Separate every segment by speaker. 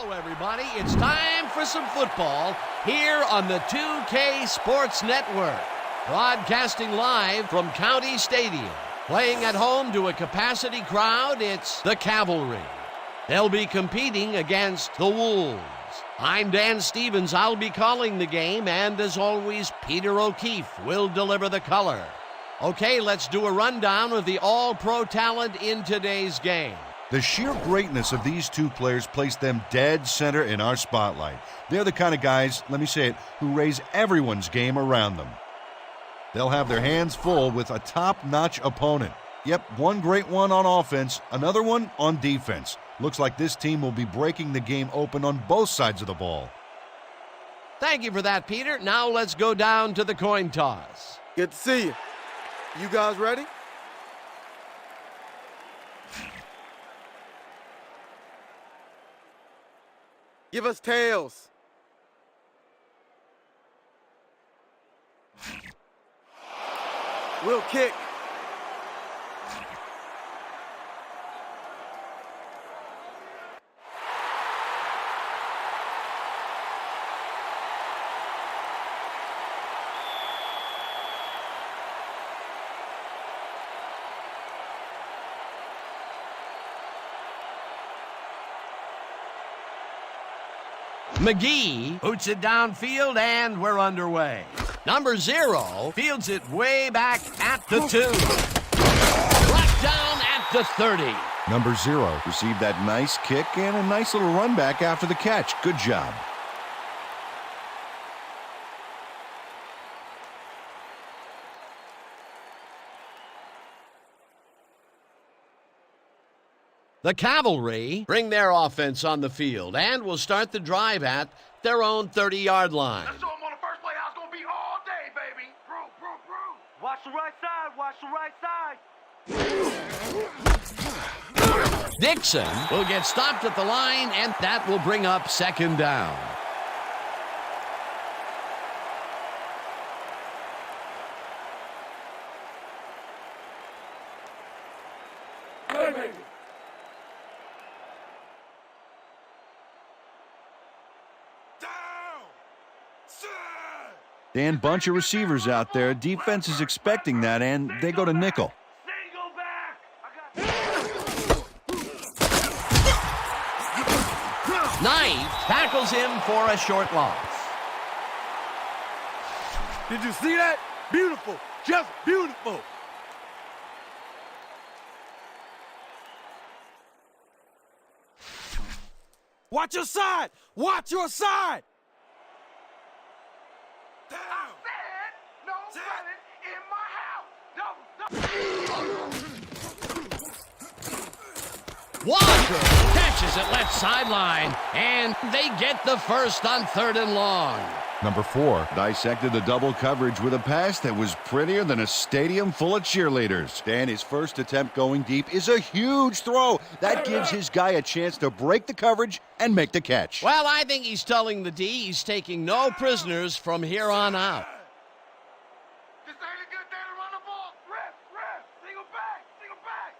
Speaker 1: Hello, everybody. It's time for some football here on the 2K Sports Network. Broadcasting live from County Stadium. Playing at home to a capacity crowd, it's the Cavalry. They'll be competing against the Wolves. I'm Dan Stevens. I'll be calling the game, and as always, Peter O'Keefe will deliver the color. Okay, let's do a rundown of the all-pro talent in today's game.
Speaker 2: The sheer greatness of these two players placed them dead center in our spotlight. They're the kind of guys, let me say it, who raise everyone's game around them. They'll have their hands full with a top-notch opponent. Yep, one great one on offense, another one on defense. Looks like this team will be breaking the game open on both sides of the ball.
Speaker 1: Thank you for that, Peter. Now let's go down to the coin toss.
Speaker 3: Good to see you. You guys ready? Give us tails. We'll kick.
Speaker 1: McGee boots it downfield, and we're underway. Number 0 fields it way back at the 2. Brought down at the 30.
Speaker 2: Number 0 received that nice kick and a nice little run back after the catch. Good job.
Speaker 1: The Cavalry bring their offense on the field and will start the drive at their own 30-yard line.
Speaker 4: Let's show them on the first play how it's going to be all day, baby. Watch the right side. Watch the right side.
Speaker 1: Dixon will get stopped at the line, and that will bring up second down.
Speaker 2: Dan, bunch of receivers out there. Defense is expecting that, and they go to nickel.
Speaker 1: Knight tackles him for a short loss.
Speaker 3: Did you see that? Beautiful. Just beautiful. Watch your side. Watch your side.
Speaker 1: Walker catches it left sideline, and they get the first on 3rd and long.
Speaker 2: Number 4 dissected the double coverage with a pass that was prettier than a stadium full of cheerleaders. Dan, his first attempt going deep is a huge throw. That gives his guy a chance to break the coverage and make the catch.
Speaker 1: Well, I think he's telling the D he's taking no prisoners from here on out.
Speaker 4: This ain't a good day to run the ball. Ref, single back.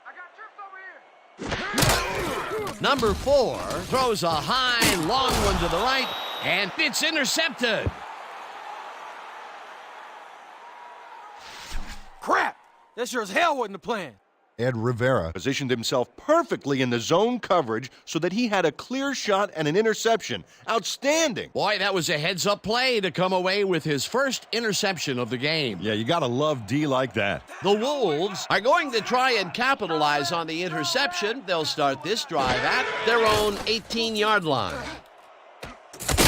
Speaker 4: I got trips over here.
Speaker 1: Number 4 throws a high, long one to the right, and it's intercepted.
Speaker 3: Crap. That sure as hell wasn't the plan.
Speaker 2: Ed Rivera positioned himself perfectly in the zone coverage so that he had a clear shot and an interception. Outstanding.
Speaker 1: Boy, that was a heads-up play to come away with his first interception of the game.
Speaker 2: Yeah, you gotta love D like that.
Speaker 1: The Wolves are going to try and capitalize on the interception. They'll start this drive at their own 18-yard line.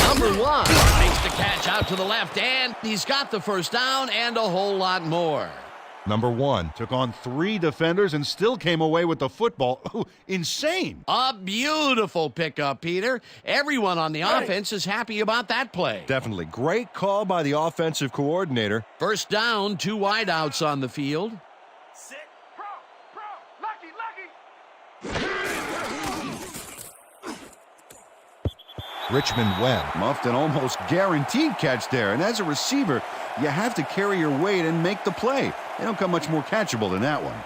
Speaker 1: Number 1 makes the catch out to the left, and he's got the first down and a whole lot more.
Speaker 2: Number 1 took on 3 defenders and still came away with the football. Oh, insane.
Speaker 1: A beautiful pickup, Peter. Everyone on the offense is happy about that play.
Speaker 2: Definitely. Great call by the offensive coordinator.
Speaker 1: First down, 2 wideouts on the field.
Speaker 4: Sit. Lucky.
Speaker 2: Richmond Webb muffed an almost guaranteed catch there, and as a receiver, you have to carry your weight and make the play. They don't come much more catchable than that one.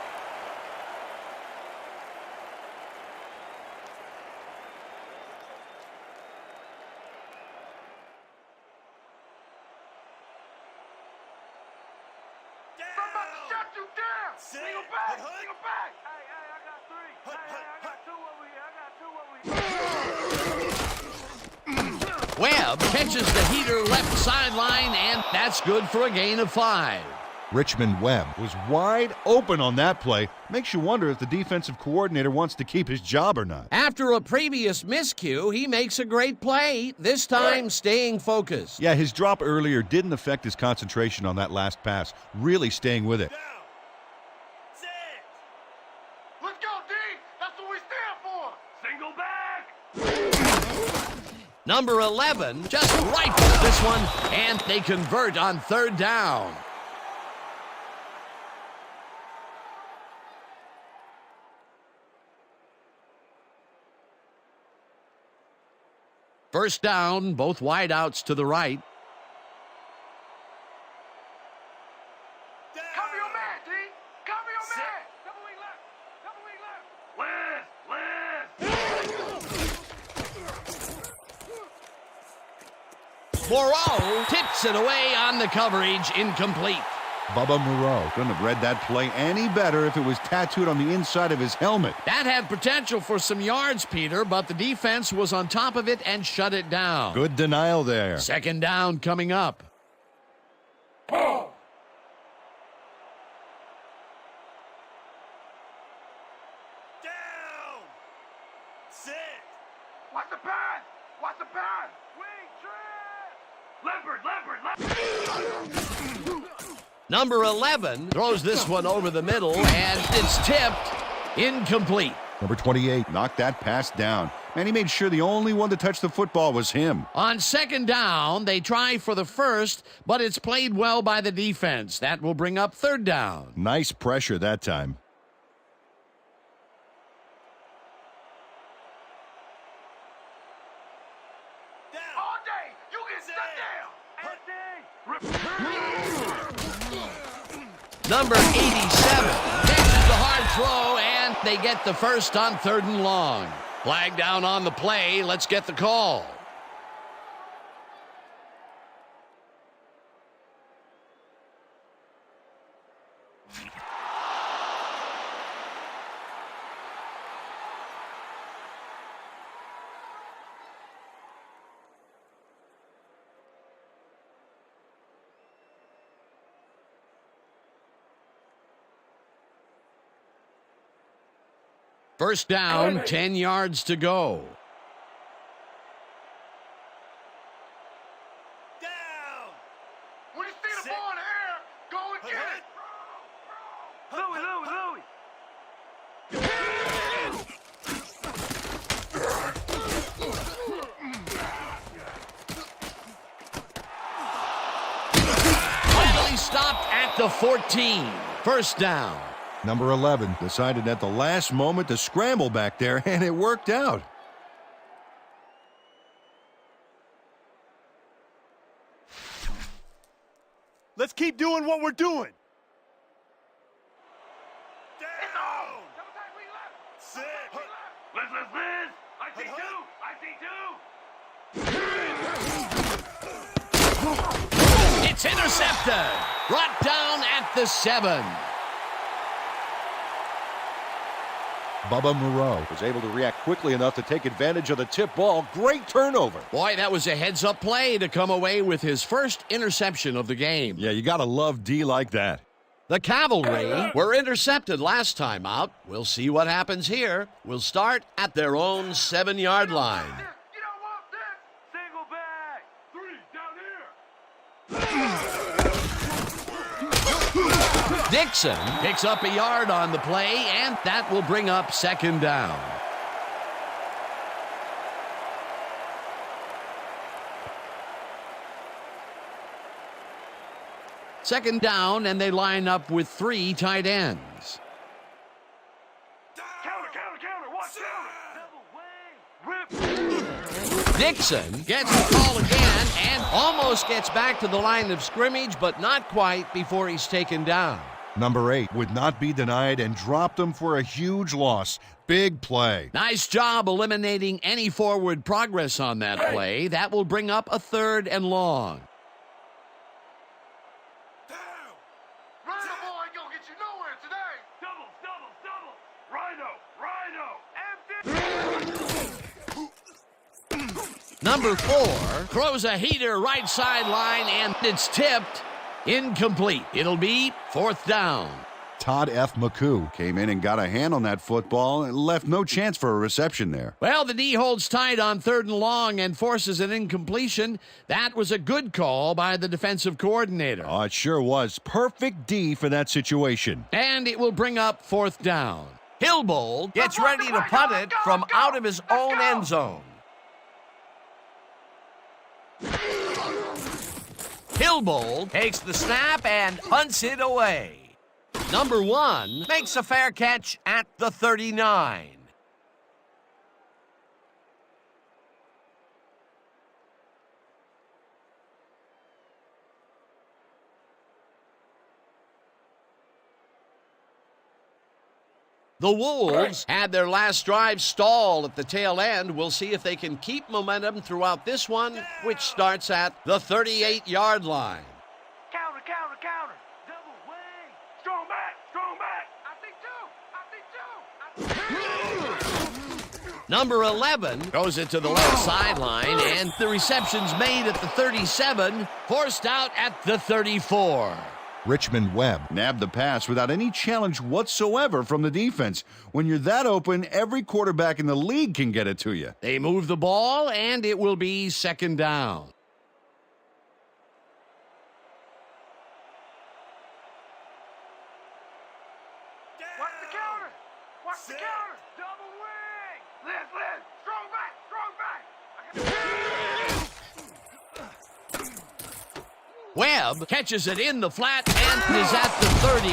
Speaker 4: Somebody shut you down. Single back. Single back. Hey, I got three. I got two over here.
Speaker 1: Webb catches the heater left sideline, and that's good for a gain of 5.
Speaker 2: Richmond Webb was wide open on that play. Makes you wonder if the defensive coordinator wants to keep his job or not.
Speaker 1: After a previous miscue, he makes a great play, this time staying focused.
Speaker 2: Yeah, his drop earlier didn't affect his concentration on that last pass, really staying with it.
Speaker 4: Let's go, D. That's what we stand for. Single back.
Speaker 1: Number 11 just rifles this one, and they convert on 3rd down. First down, both wideouts to the right.
Speaker 4: Cover your man, D. Cover your man. Double wing left.
Speaker 1: Moreau tips it away on the coverage, incomplete.
Speaker 2: Bubba Moreau couldn't have read that play any better if it was tattooed on the inside of his helmet.
Speaker 1: That had potential for some yards, Peter, but the defense was on top of it and shut it down.
Speaker 2: Good denial there.
Speaker 1: 2nd down coming up.
Speaker 4: Down. Sit. Watch the pass. Watch the pass. Wing trap. Leopard.
Speaker 1: Number 11 throws this one over the middle, and it's tipped. Incomplete.
Speaker 2: Number 28 knocked that pass down, and he made sure the only one to touch the football was him.
Speaker 1: On 2nd down, they try for the first, but it's played well by the defense. That will bring up 3rd down.
Speaker 2: Nice pressure that time.
Speaker 4: All day. You get shut down.
Speaker 1: Number 87 catches the hard throw, and they get the first on 3rd and long. Flag down on the play. Let's get the call. First down, 10 yards to go.
Speaker 4: Down. When you see the ball in the air, go and get it.
Speaker 1: Finally stopped at the 14. First down.
Speaker 2: Number 11 decided at the last moment to scramble back there, and it worked out.
Speaker 3: Let's keep doing what we're doing.
Speaker 4: Down. Sit. Liz. I see 2.
Speaker 1: It's intercepted. Brought down at the 7.
Speaker 2: Bubba Moreau was able to react quickly enough to take advantage of the tip ball. Great turnover.
Speaker 1: Boy, that was a heads-up play to come away with his first interception of the game.
Speaker 2: Yeah, you got to love D like that.
Speaker 1: The Cavalry were intercepted last time out. We'll see what happens here. We'll start at their own 7-yard line.
Speaker 4: You don't want this. Single back. 3 down here.
Speaker 1: Dixon picks up a yard on the play, and that will bring up 2nd down. Second down, and they line up with 3 tight ends.
Speaker 4: Counter. Watch out. Double wing. Rip.
Speaker 1: Dixon gets the call again and almost gets back to the line of scrimmage, but not quite before he's taken down.
Speaker 2: Number 8 would not be denied and dropped him for a huge loss. Big play.
Speaker 1: Nice job eliminating any forward progress on that play. That will bring up a 3rd and long.
Speaker 4: Running the ball ain't gonna get you nowhere today.
Speaker 3: Doubles, doubles, doubles. Rhino, rhino.
Speaker 1: Number 4 throws a heater right sideline, and it's tipped. Incomplete. It'll be 4th down.
Speaker 2: Todd F. McCoo came in and got a hand on that football and left no chance for a reception there.
Speaker 1: Well, the D holds tight on 3rd and long and forces an incompletion. That was a good call by the defensive coordinator.
Speaker 2: Oh, it sure was. Perfect D for that situation.
Speaker 1: And it will bring up 4th down. Hillbold gets ready to punt it from out of his own end zone. Hillbold takes the snap and punts it away. Number 1 makes a fair catch at the 39. The Wolves had their last drive stall at the tail end. We'll see if they can keep momentum throughout this one, which starts at the 38-yard line.
Speaker 3: Counter, counter, counter. Double wing. Strong back, strong back.
Speaker 4: I think two.
Speaker 1: Number 11 throws it to the left sideline, and the reception's made at the 37, forced out at the 34.
Speaker 2: Richmond Webb nabbed the pass without any challenge whatsoever from the defense. When you're that open, every quarterback in the league can get it to you.
Speaker 1: They move the ball, and it will be 2nd down.
Speaker 4: Watch the counter. Watch the counter. Double wing. Liz. Strong back.
Speaker 1: Webb catches it in the flat and is at the 30,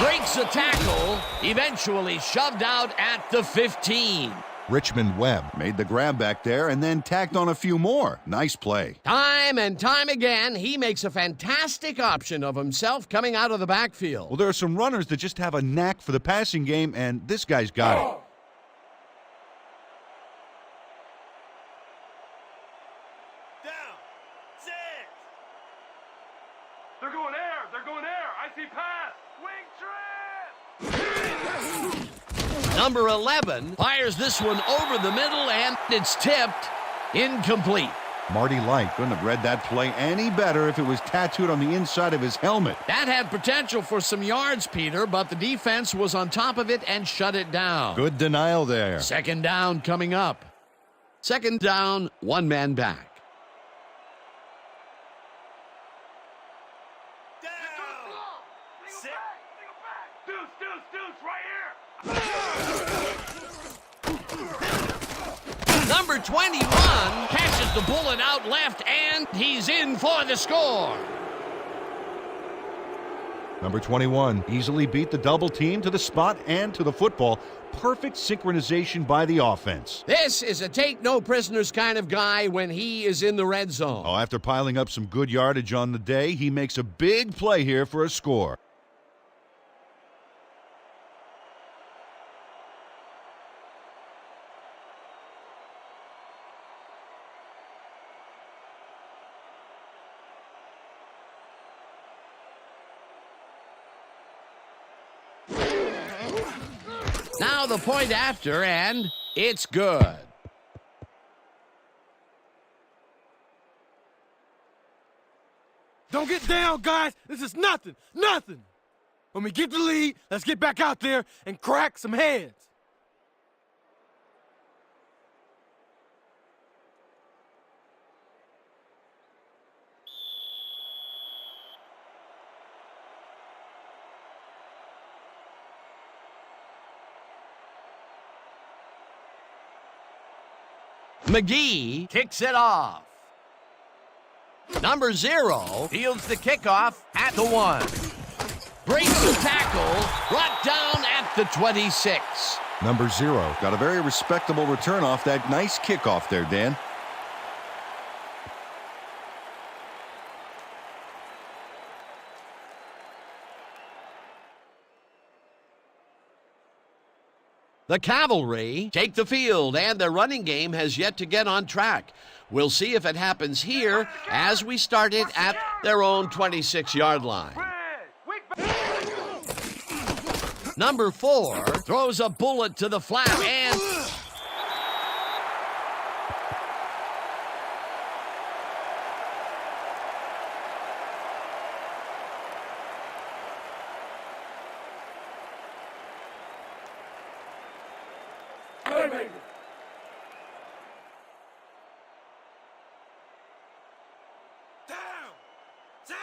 Speaker 1: breaks a tackle, eventually shoved out at the 15.
Speaker 2: Richmond Webb made the grab back there and then tacked on a few more. Nice play.
Speaker 1: Time and time again, he makes a fantastic option of himself coming out of the backfield.
Speaker 2: Well, there are some runners that just have a knack for the passing game, and this guy's got it.
Speaker 3: Down. 6. They're going air. I see pass.
Speaker 4: Wing trip.
Speaker 1: Number 11 fires this one over the middle, and it's tipped. Incomplete.
Speaker 2: Marty Light couldn't have read that play any better if it was tattooed on the inside of his helmet.
Speaker 1: That had potential for some yards, Peter, but the defense was on top of it and shut it down.
Speaker 2: Good denial there.
Speaker 1: 2nd down coming up. 2nd down, 1 man back.
Speaker 3: Deuce, right here.
Speaker 1: Number 21 catches the bullet out left, and he's in for the score.
Speaker 2: Number 21 easily beat the double team to the spot and to the football. Perfect synchronization by the offense.
Speaker 1: This is a take-no-prisoners kind of guy when he is in the red zone.
Speaker 2: Oh, after piling up some good yardage on the day, he makes a big play here for a score.
Speaker 1: Now the point after, and it's good.
Speaker 3: Don't get down, guys. This is nothing. When we get the lead, let's get back out there and crack some heads.
Speaker 1: McGee kicks it off. Number 0 fields the kickoff at the 1. Breaks the tackle, brought down at the 26.
Speaker 2: Number 0 got a very respectable return off that nice kickoff there, Dan.
Speaker 1: The Cavalry take the field, and their running game has yet to get on track. We'll see if it happens here as we start it at their own 26-yard line.
Speaker 4: Weak back.
Speaker 1: Number 4 throws a bullet to the flat and...
Speaker 4: Down! Set!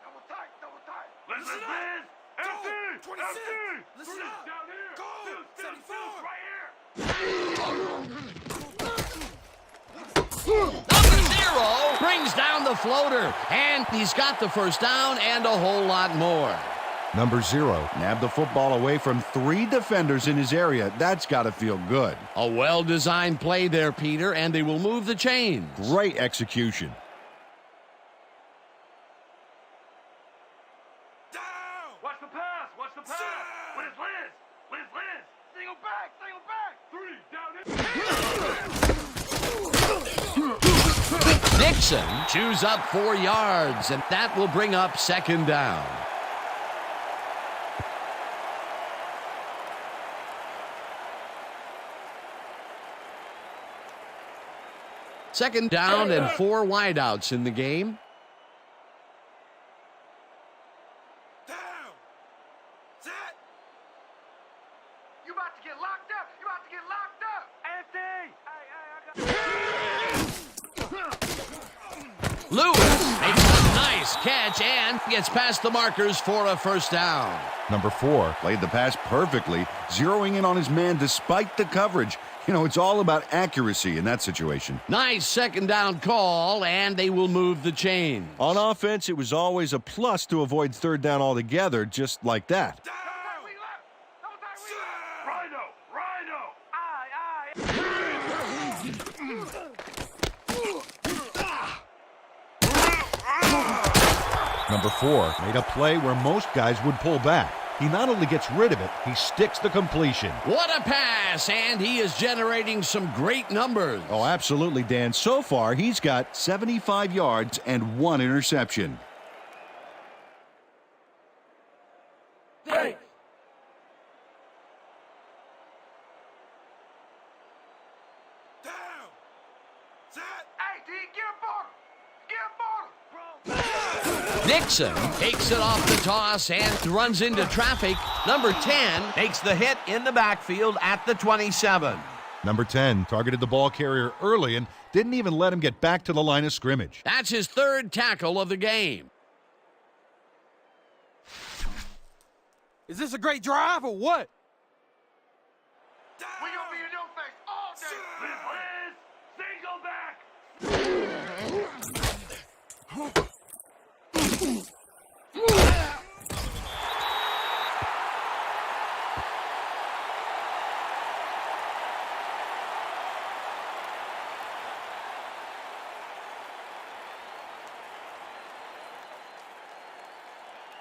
Speaker 4: Double tight, double tight!
Speaker 5: Listen,
Speaker 4: up!
Speaker 5: Liz!
Speaker 4: Go!
Speaker 5: Empty!
Speaker 4: 26!
Speaker 5: Empty!
Speaker 4: Listen
Speaker 5: Three
Speaker 4: up!
Speaker 5: down here!
Speaker 4: Go!
Speaker 5: Deuce, deuce,
Speaker 4: 74!
Speaker 5: deuce, right
Speaker 1: Number
Speaker 5: here!
Speaker 1: 0 brings down the floater, and he's got the first down and a whole lot more.
Speaker 2: Number 0 nabbed the football away from 3 defenders in his area. That's got to feel good.
Speaker 1: A well-designed play there, Peter, and they will move the chains.
Speaker 2: Great execution.
Speaker 4: Down!
Speaker 5: Watch the pass! Watch the pass!
Speaker 4: Sir!
Speaker 5: Liz, Liz! Liz, Liz!
Speaker 4: Single back, single back!
Speaker 5: 3 down here!
Speaker 1: Dixon chews up 4 yards, and that will bring up second down. Second down and 4 wideouts in the game.
Speaker 4: Down! Set! You about to get locked up! You about to get locked up!
Speaker 5: Empty!
Speaker 1: Lewis makes a nice catch and gets past the markers for a first down.
Speaker 2: Number 4 played the pass perfectly, zeroing in on his man despite the coverage. You know, it's all about accuracy in that situation.
Speaker 1: Nice second down call, and they will move the chains.
Speaker 2: On offense, it was always a plus to avoid third down altogether, just like that.
Speaker 4: Down! We left! Double tight, we left!
Speaker 5: Rhino! Rhino!
Speaker 2: Number 4 made a play where most guys would pull back. He not only gets rid of it, he sticks the completion.
Speaker 1: What a pass, and he is generating some great numbers.
Speaker 2: Oh, absolutely, Dan. So far, he's got 75 yards and 1 interception.
Speaker 4: Thanks! Down! Set! Hey, D, get a ball! Get a ball!
Speaker 1: Dixon takes it off the toss and runs into traffic. Number 10 makes the hit in the backfield at the 27.
Speaker 2: Number 10 targeted the ball carrier early and didn't even let him get back to the line of scrimmage.
Speaker 1: That's his 3rd tackle of the game.
Speaker 3: Is this a great drive or what?
Speaker 4: Down! We gonna be in your face all day!
Speaker 5: Liz, Liz! Single back!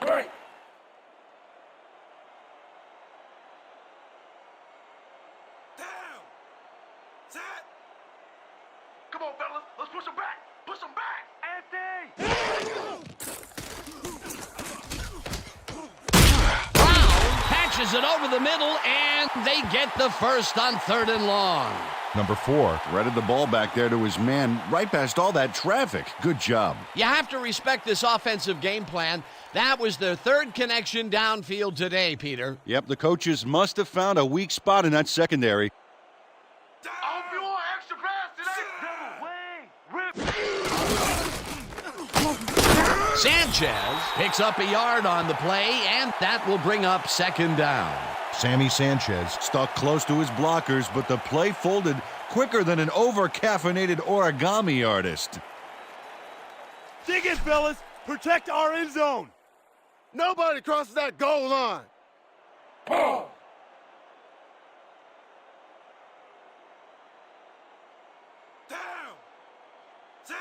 Speaker 4: Break! Down! Set! Come on, fellas. Let's push them back. Push them back.
Speaker 1: Brown patches it over the middle, and they get the first on 3rd and long.
Speaker 2: Number 4 threaded the ball back there to his man right past all that traffic. Good job.
Speaker 1: You have to respect this offensive game plan. That was their 3rd connection downfield today, Peter.
Speaker 2: Yep, the coaches must have found a weak spot in that secondary.
Speaker 4: Down! I hope you want extra pass today.
Speaker 1: Sanchez picks up a yard on the play, and that will bring up second down.
Speaker 2: Sammy Sanchez stuck close to his blockers, but the play folded quicker than an over-caffeinated origami artist.
Speaker 3: Dig it, fellas. Protect our end zone. Nobody crosses that goal line.
Speaker 4: Ball! Down! Set!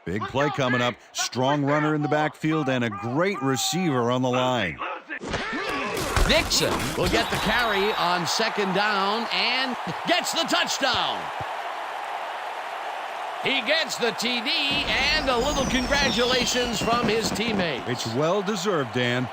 Speaker 2: Big play coming up. Strong runner in the backfield and a great receiver on the line.
Speaker 1: Dixon will get the carry on second down and gets the touchdown. He gets the TD and a little congratulations from his teammates.
Speaker 2: It's well-deserved, Dan.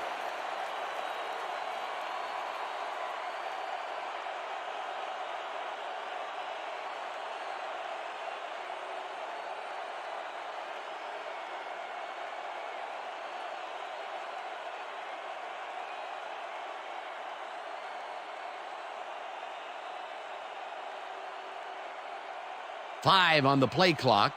Speaker 1: 5 on the play clock.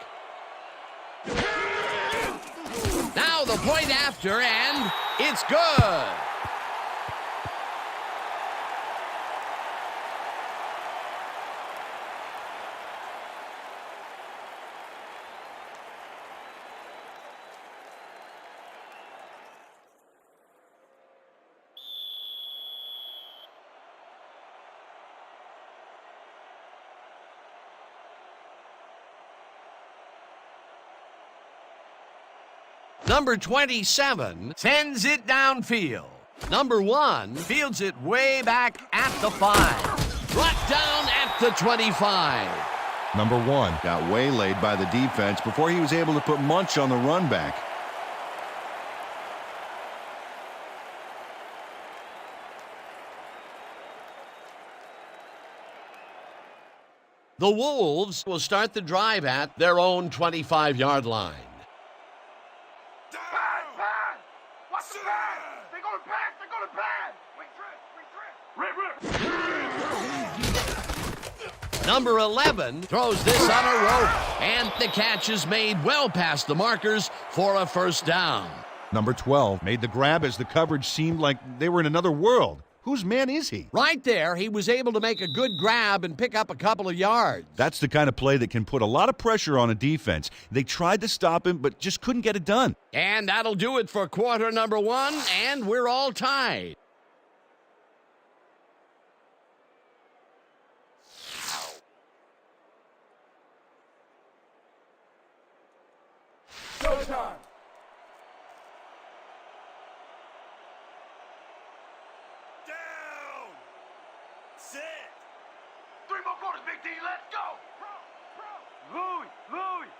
Speaker 1: Now the point after, and it's good. Number 27 sends it downfield. Number 1 fields it way back at the 5. Brought down at the 25.
Speaker 2: Number 1 got waylaid by the defense before he was able to put Munch on the run back.
Speaker 1: The Wolves will start the drive at their own 25-yard line.
Speaker 4: Pass, pass! Watch the pass! They're gonna pass, they're gonna pass! Wing trip!
Speaker 1: Number 11 throws this on a rope, and the catch is made well past the markers for a first down.
Speaker 2: Number 12 made the grab as the coverage seemed like they were in another world. Whose man is he?
Speaker 1: Right there, he was able to make a good grab and pick up a couple of yards.
Speaker 2: That's the kind of play that can put a lot of pressure on a defense. They tried to stop him, but just couldn't get it done.
Speaker 1: And that'll do it for quarter number 1, and we're all tied.
Speaker 5: Showtime. Down. Sit.
Speaker 4: 3 more quarters, Big D, let's go! Louis, Louis!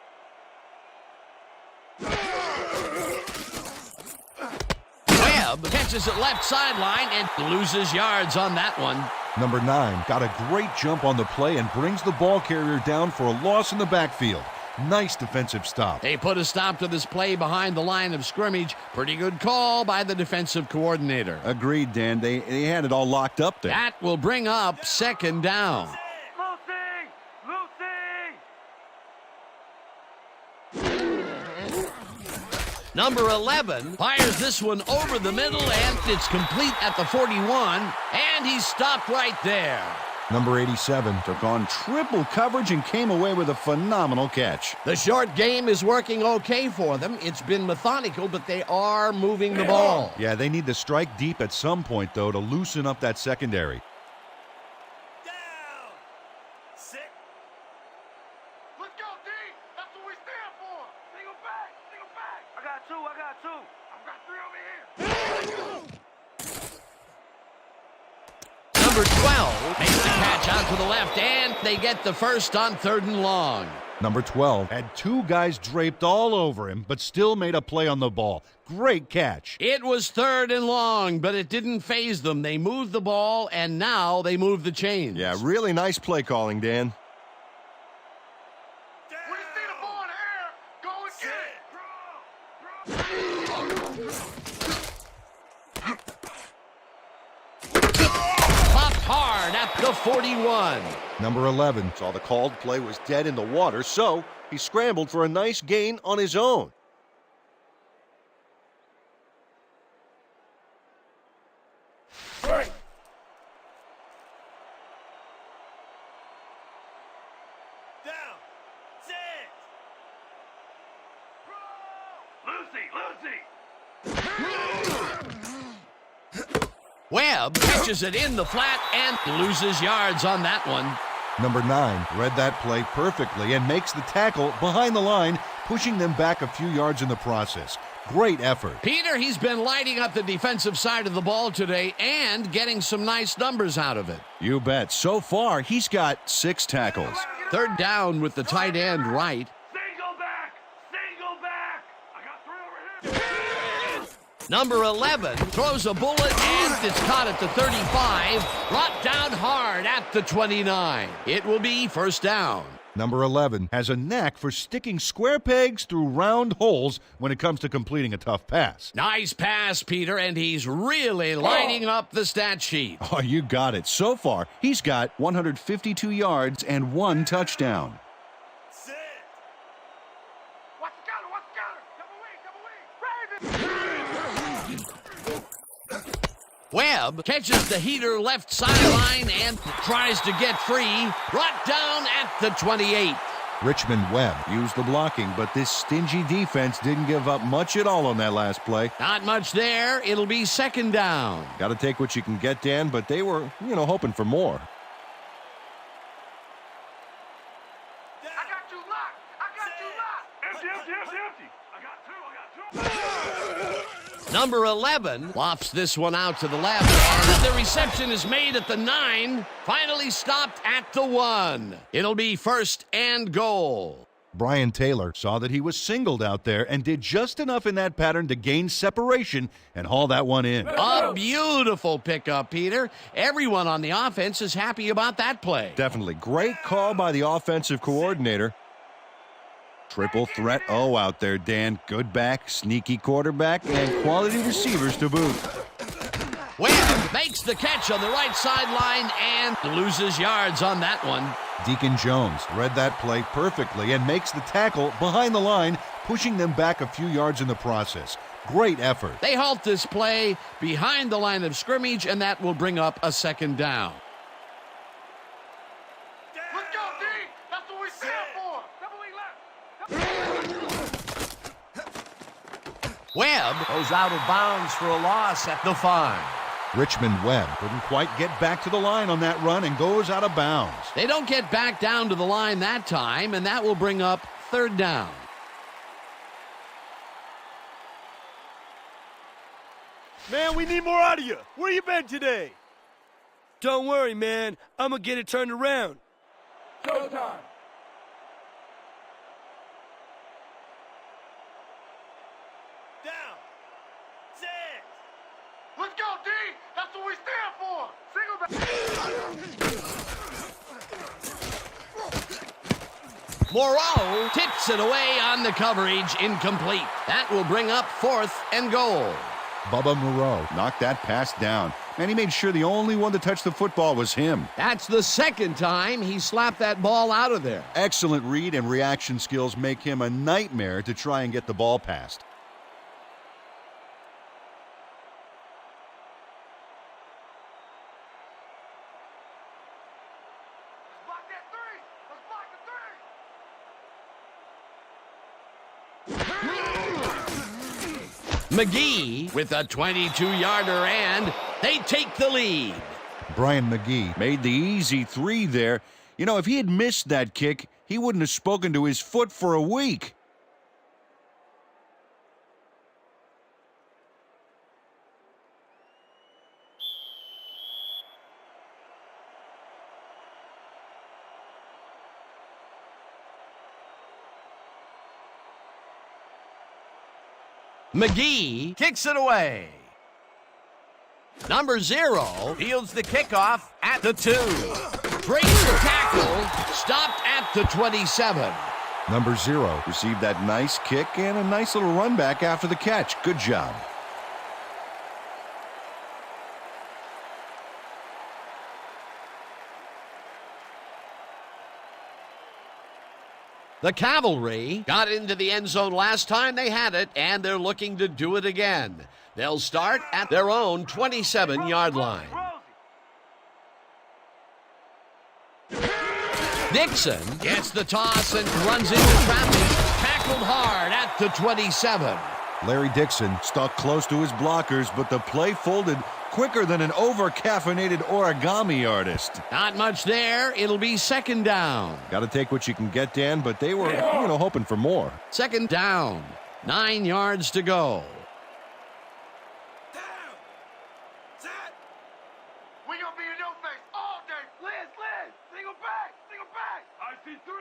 Speaker 1: Webb catches it left sideline and loses yards on that one.
Speaker 2: Number 9 got a great jump on the play and brings the ball carrier down for a loss in the backfield. Nice defensive stop.
Speaker 1: They put a stop to this play behind the line of scrimmage. Pretty good call by the defensive coordinator.
Speaker 2: Agreed, Dan. They had it all locked up there.
Speaker 1: That will bring up second down.
Speaker 4: Lucy!
Speaker 1: Number 11 fires this one over the middle, and it's complete at the 41, and he's stopped right there.
Speaker 2: Number 87 took on triple coverage and came away with a phenomenal catch.
Speaker 1: The short game is working okay for them. It's been methodical, but they are moving the ball.
Speaker 2: Yeah, they need to strike deep at some point, though, to loosen up that secondary.
Speaker 5: Down. Sit.
Speaker 4: Let's go, D! That's what we stand for! Single back! Single back! I got 2, I got 2! I've got 3 over here!
Speaker 1: Number 12 makes the catch out to the left, and they get the first on 3rd and long.
Speaker 2: Number 12 had 2 guys draped all over him, but still made a play on the ball. Great catch.
Speaker 1: It was 3rd and long, but it didn't faze them. They moved the ball, and now they move the chains.
Speaker 2: Yeah, really nice play calling, Dan.
Speaker 4: When you see the ball in the air, go and get it!
Speaker 1: Popped hard at the 41.
Speaker 2: Number 11 saw the called play was dead in the water, so he scrambled for a nice gain on his own.
Speaker 5: Break. Down. Sit.
Speaker 4: Lucy!
Speaker 1: Webb catches it in the flat and loses yards on that one.
Speaker 2: Number 9 read that play perfectly and makes the tackle behind the line, pushing them back a few yards in the process. Great effort.
Speaker 1: Peter, he's been lighting up the defensive side of the ball today and getting some nice numbers out of it.
Speaker 2: You bet. So far, he's got 6 tackles.
Speaker 1: 3rd down with the tight end right.
Speaker 4: Single back! Single back! I got 3 over here!
Speaker 1: Number 11 throws a bullet, and it's caught at the 35, brought down hard at the 29. It will be first down.
Speaker 2: Number 11 has a knack for sticking square pegs through round holes when it comes to completing a tough pass.
Speaker 1: Nice pass, Peter, and he's really lighting up the stat sheet.
Speaker 2: Oh, you got it. So far, he's got 152 yards and 1 touchdown.
Speaker 1: Webb catches the heater left sideline and tries to get free. Brought down at the 28.
Speaker 2: Richmond Webb used the blocking, but this stingy defense didn't give up much at all on that last play.
Speaker 1: Not much there. It'll be second down.
Speaker 2: Got to take what you can get, Dan, but they were, hoping for more.
Speaker 4: I got you locked. I got you locked. Empty, empty, empty, empty. I got two.
Speaker 1: Number 11 lofts this one out to the left, and the reception is made at the 9. Finally stopped at the 1. It'll be first and goal.
Speaker 2: Brian Taylor saw that he was singled out there and did just enough in that pattern to gain separation and haul that one in.
Speaker 1: A beautiful pickup, Peter. Everyone on the offense is happy about that play.
Speaker 2: Definitely. Great call by the offensive coordinator. Triple threat out there, Dan. Good back, sneaky quarterback, and quality receivers to boot.
Speaker 1: Webb makes the catch on the right sideline and loses yards on that one.
Speaker 2: Deacon Jones read that play perfectly and makes the tackle behind the line, pushing them back a few yards in the process. Great effort.
Speaker 1: They halt this play behind the line of scrimmage, and that will bring up a second down.
Speaker 4: Let's go, D. That's what we stand for. Double E left.
Speaker 1: Webb goes out of bounds for a loss at the 5.
Speaker 2: Richmond Webb couldn't quite get back to the line on that run and goes out of bounds.
Speaker 1: They don't get back down to the line that time, and that will bring up third down.
Speaker 5: Man, we need more out of you. Where you been today?
Speaker 3: Don't worry, man. I'm going to get it turned around.
Speaker 4: Showtime.
Speaker 5: Down. 6.
Speaker 4: Let's go, D. That's what we stand for. Single back.
Speaker 1: Moreau tips it away on the coverage, incomplete. That will bring up fourth and goal.
Speaker 2: Bubba Moreau knocked that pass down, and he made sure the only one to touch the football was him.
Speaker 1: That's the second time he slapped that ball out of there.
Speaker 2: Excellent read and reaction skills make him a nightmare to try and get the ball past.
Speaker 4: Let's block that 3. Let's block the 3.
Speaker 1: McGee with a 22-yarder, and they take the lead.
Speaker 2: Brian McGee made the easy 3 there. If he had missed that kick, he wouldn't have spoken to his foot for a week.
Speaker 1: McGee kicks it away. Number 0 fields the kickoff at the 2. Breaks the tackle, stopped at the 27.
Speaker 2: Number 0 received that nice kick and a nice little run back after the catch. Good job.
Speaker 1: The Cavalry got into the end zone last time they had it, and they're looking to do it again. They'll start at their own 27-yard line. Dixon gets the toss and runs into traffic, tackled hard at the 27.
Speaker 2: Larry Dixon stuck close to his blockers, but the play folded quicker than an over-caffeinated origami artist.
Speaker 1: Not much there. It'll be second down.
Speaker 2: Got to take what you can get, Dan, but they were, hoping for more.
Speaker 1: Second down. 9 yards to go.
Speaker 4: Down. Set. We gonna be in your face all day. Liz. Single back. I see 3.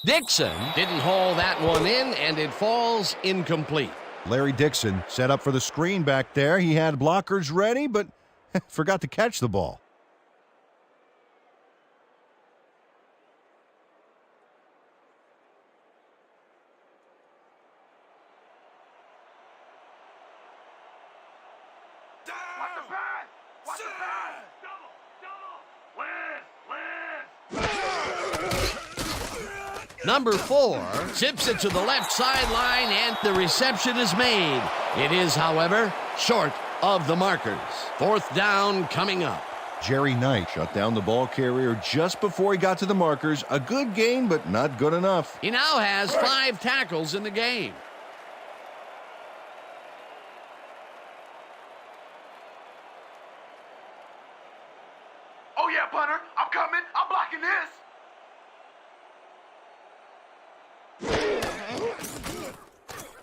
Speaker 1: Dixon didn't haul that one in, and it falls incomplete.
Speaker 2: Larry Dixon set up for the screen back there. He had blockers ready, but forgot to catch the ball.
Speaker 4: Watch the pass. Double.
Speaker 1: Number 4 zips it to the left sideline, and the reception is made. It is, however, short of the markers. 4th down coming up.
Speaker 2: Jerry Knight shut down the ball carrier just before he got to the markers. A good gain, but not good enough.
Speaker 1: He now has 5 tackles in the game.
Speaker 4: Oh yeah, punter, I'm coming. I'm blocking this.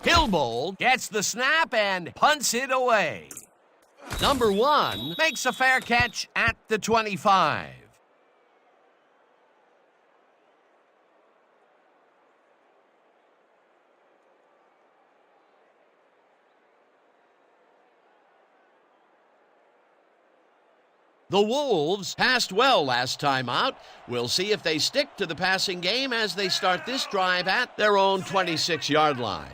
Speaker 1: Hillbold gets the snap and punts it away. Number 1 makes a fair catch at the 25. The Wolves passed well last time out. We'll see if they stick to the passing game as they start this drive at their own 26-yard line.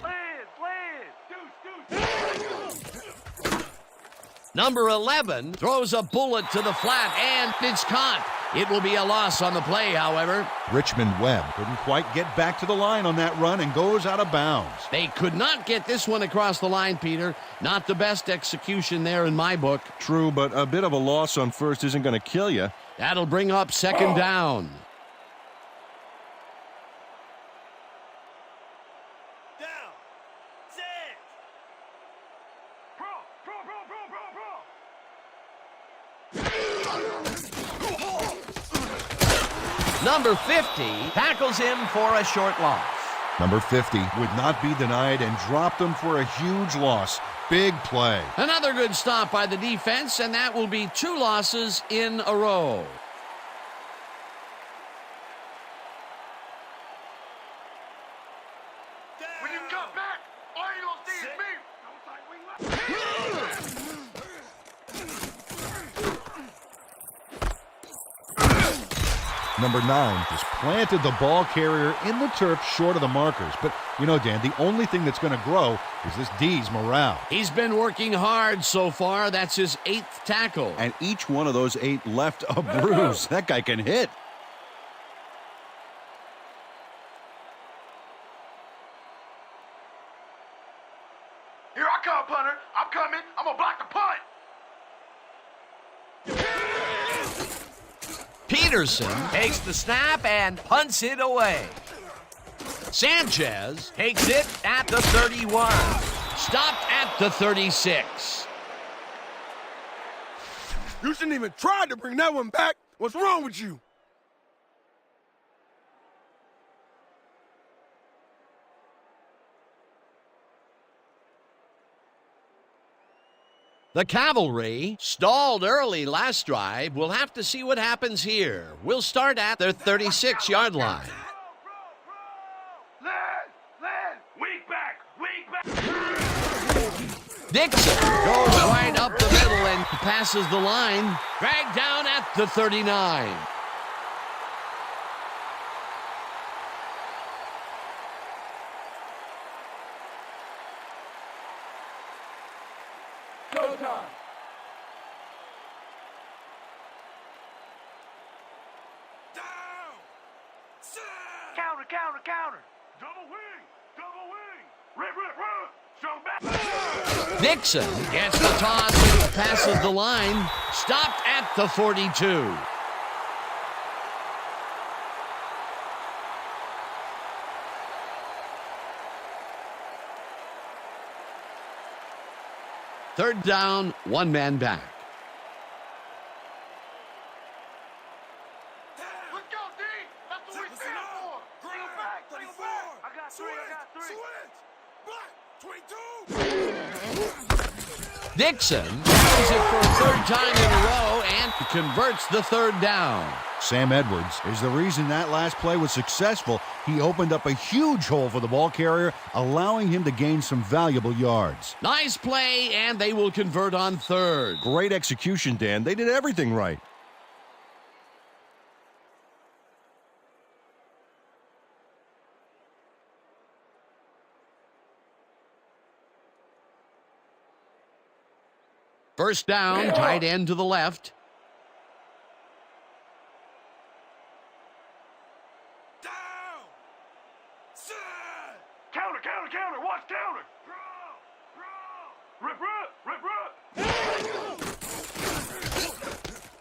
Speaker 1: Number 11 throws a bullet to the flat, and it's caught. It will be a loss on the play, however.
Speaker 2: Richmond Webb couldn't quite get back to the line on that run and goes out of bounds.
Speaker 1: They could not get this one across the line, Peter. Not the best execution there in my book.
Speaker 5: True, but a bit of a loss on first isn't going to kill you.
Speaker 1: That'll bring up 2nd down.
Speaker 5: Down. Set.
Speaker 1: Number 50 tackles him for a short loss.
Speaker 2: Number 50 would not be denied and dropped him for a huge loss. Big play.
Speaker 1: Another good stop by the defense, and that will be 2 losses in a row.
Speaker 4: When you come back, all you gonna see is me.
Speaker 2: Number 9 just planted the ball carrier in the turf short of the markers. But, you know, Dan, the only thing that's going to grow is this D's morale.
Speaker 1: He's been working hard so far. That's his 8th tackle.
Speaker 5: And each one of those 8 left a bruise. That guy can hit.
Speaker 4: Here I come, punter. I'm coming. I'm gonna block the punt.
Speaker 1: Peterson takes the snap and punts it away. Sanchez takes it at the 31. Stopped at the 36.
Speaker 3: You shouldn't even try to bring that one back. What's wrong with you?
Speaker 1: The Cavalry stalled early last drive. We'll have to see what happens here. We'll start at their 36-yard line.
Speaker 4: Led. Weak back.
Speaker 1: Dixon goes right up the middle and passes the line. Dragged down at the 39.
Speaker 4: Counter. Double wing. Rip. Strong back.
Speaker 1: Dixon gets the toss and passes the line. Stopped at the 42. Third down, 1 man back.
Speaker 4: Let's go, D. That's what we stand for. Bring him back. I got three.
Speaker 1: Dixon does it for a 3rd time in a row and converts the 3rd down.
Speaker 2: Sam Edwards is the reason that last play was successful. He opened up a huge hole for the ball carrier, allowing him to gain some valuable yards.
Speaker 1: Nice play, and they will convert on 3rd.
Speaker 5: Great execution, Dan. They did everything right.
Speaker 1: First down, tight end to the left.
Speaker 4: watch counter. Rip, rip, rip, rip.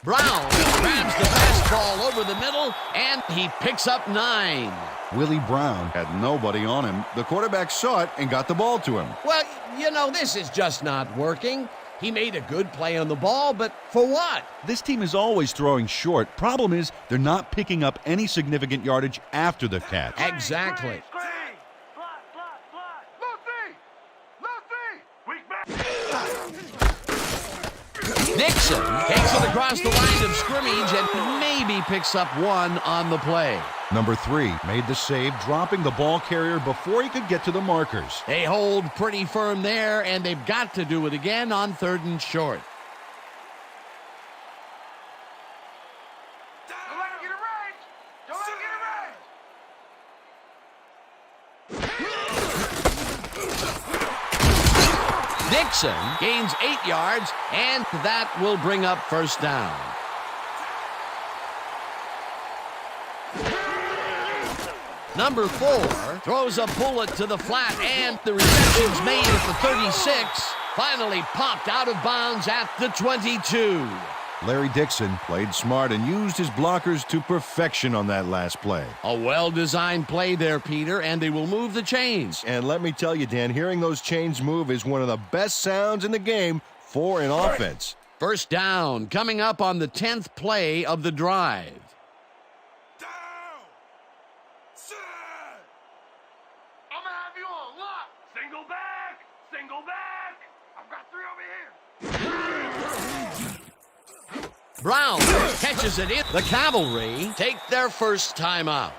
Speaker 1: Brown grabs the fastball over the middle, and he picks up 9.
Speaker 2: Willie Brown had nobody on him. The quarterback saw it and got the ball to him.
Speaker 1: Well, you know, this is just not working. He made a good play on the ball, but for what?
Speaker 2: This team is always throwing short. Problem is, they're not picking up any significant yardage after the catch.
Speaker 1: Exactly.
Speaker 4: Screen. Slot. Lucy. Weak back.
Speaker 1: Nixon takes it across the line of scrimmage and maybe picks up 1 on the play.
Speaker 2: Number 3 made the save, dropping the ball carrier before he could get to the markers.
Speaker 1: They hold pretty firm there, and they've got to do it again on 3rd and short.
Speaker 4: Don't let him get a range. Don't let him get a range.
Speaker 1: Nixon gains 8 yards, and that will bring up 1st down. Number 4 throws a bullet to the flat, and the reception's made at the 36. Finally popped out of bounds at the 22.
Speaker 2: Larry Dixon played smart and used his blockers to perfection on that last play.
Speaker 1: A well-designed play there, Peter, and they will move the chains.
Speaker 5: And let me tell you, Dan, hearing those chains move is one of the best sounds in the game for an offense.
Speaker 1: 1st down coming up on the 10th play of the drive.
Speaker 4: Down. Set. I'm gonna have you on lock. Single back. I've got 3 over here.
Speaker 1: Brown catches it in. The Cavalry take their 1st time out.